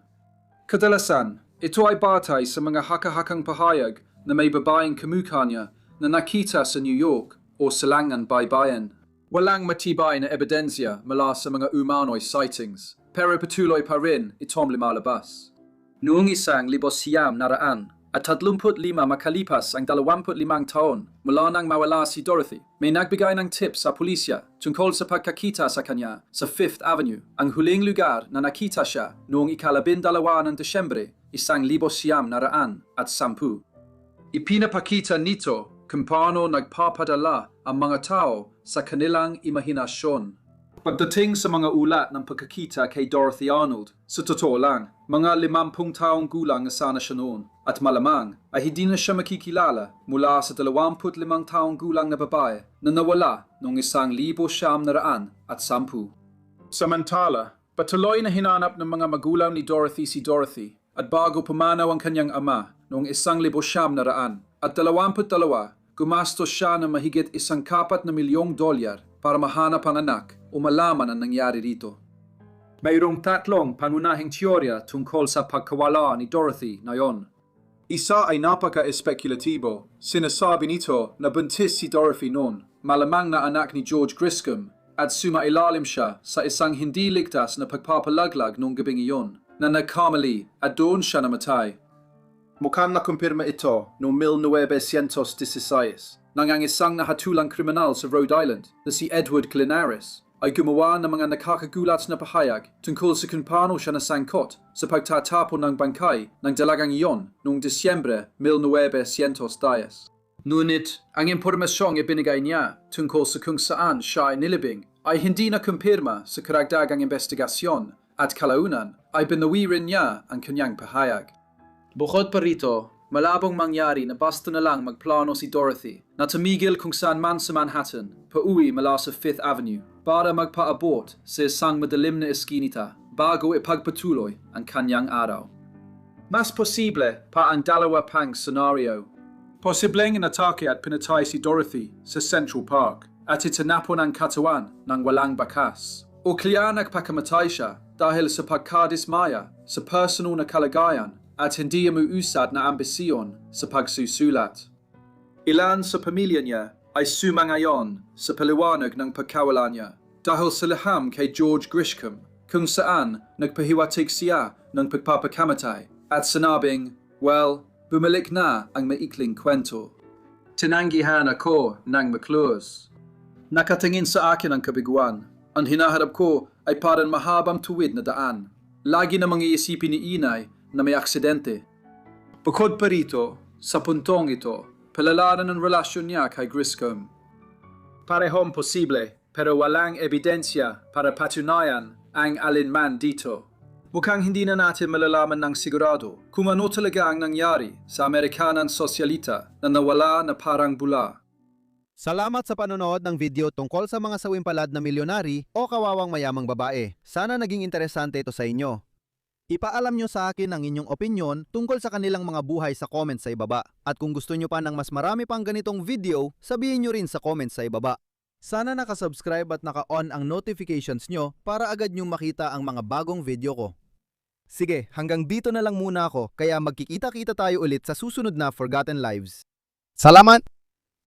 Kadalasan, ito ay batay sa mga haka-hakang pahayag na may babaeng kamukha niya na nakita sa New York o Silangan Baybayin. Walang matibay na ebidensya mula sa mga umano'y sightings, pero patuloy pa rin itong lumalabas. Noong 1900 at 35 makalipas ang 25 taon mula nang mawala si Dorothy, may nagbigay ng tip sa pulisya tungkol sa pagkakita sa kanya sa 5th Avenue, ang huling lugar na nakita siya noong 12 ng Desyembre, 1910. Ipinapakita nito kung paano nagpapadala ang mga tao sa kanilang imahinasyon. Pagdating sa mga ulat ng pagkakita kay Dorothy Arnold, sa totoo lang, mga 50 taong gulang na sana siya noon at malamang ay hindi na siya makikilala mula sa 25 taong gulang na babae na nawala noong 1910. Samantala, patuloy na hinanap ng mga magulang ni Dorothy si Dorothy at bago pumanaw ang kanyang ama noong 1900 at 22, gumastos siya ng mahigit $1 milyong para mahanap ang anak o malaman ang nangyari rito. Mayroong 3 pangunahing teorya tungkol sa pagkawala ni Dorothy ngayon. Isa ay napaka-espekulatibo. Sinasabi nito na buntis si Dorothy noon, malamang na anak ni George Griscom, at sumailalim siya sa isang hindi ligtas na pagpapalaglag noong gabing iyon, na nagkamali at doon siya namatay. Mukhang nakumpirma ito noong 1916 nang ang isang nahatulang kriminal sa Rhode Island na si Edward Clinaris ay gumawa ng mga nakakagulat na pahayag tungkol sa kung paano siya nasangkot sa pagtatapon ng bangkay ng dalagang iyon noong Disyembre 1910. Ngunit ang impormasyong ibinigay niya tungkol sa kung saan siya ay nilibing ay hindi nakumpirma sa karagdagang investigasyon at kalaunan ay binawi rin niya ang kanyang pahayag. Bukod pa rito, malabong mangyari na basta na lang magplano si Dorothy na tumigil kung saan man sa Manhattan, pauwi mula sa 5th Avenue para magpaabot sa isang madilim na eskinita bago ipagpatuloy ang kanyang araw. Mas posible pa ang dalawa pang senaryo. Posibleng inatake at pinatay si Dorothy sa Central Park at itinapon ang katawan ng walang bakas. O kaya nagpakamatay siya dahil sa pagkadismaya sa personal na kalagayan at hindi umuusad na ambisyon sa pagsusulat. Ilan sa pamilya niya ay sumangayon sa paliwanag ng pagkawala niya dahil sa liham kay George Griscom kung saan nagpahiwatig siya ng pagpapakamatay at sinabing, well, bumalik na ang maikling kwento. Tinanggihan ako ng McClures. Nakatingin sa akin ang kabiguan. Ang hinaharap ko ay parang mahabang tuwid na daan. Lagi namang iisipin ni Inay na may aksidente. Bukod pa rito, sa puntong ito, palalaran ang relasyon niya kay Griscom. Parehong posible, pero walang ebidensya para patunayan ang alinman dito. Mukhang hindi na natin malalaman ng sigurado kung ano talaga ang nangyari sa Amerikanang sosyalita na nawala na parang bula. Salamat sa panonood ng video tungkol sa mga sawimpalad na milyonary o kawawang mayamang babae. Sana naging interesante ito sa inyo. Ipaalam nyo sa akin ang inyong opinyon tungkol sa kanilang mga buhay sa comment sa ibaba. At kung gusto nyo pa ng mas marami pang ganitong video, sabihin nyo rin sa comment sa ibaba. Sana nakasubscribe at naka-on ang notifications nyo para agad nyong makita ang mga bagong video ko. Sige, hanggang dito na lang muna ako, kaya magkikita-kita tayo ulit sa susunod na Forgotten Lives. Salamat!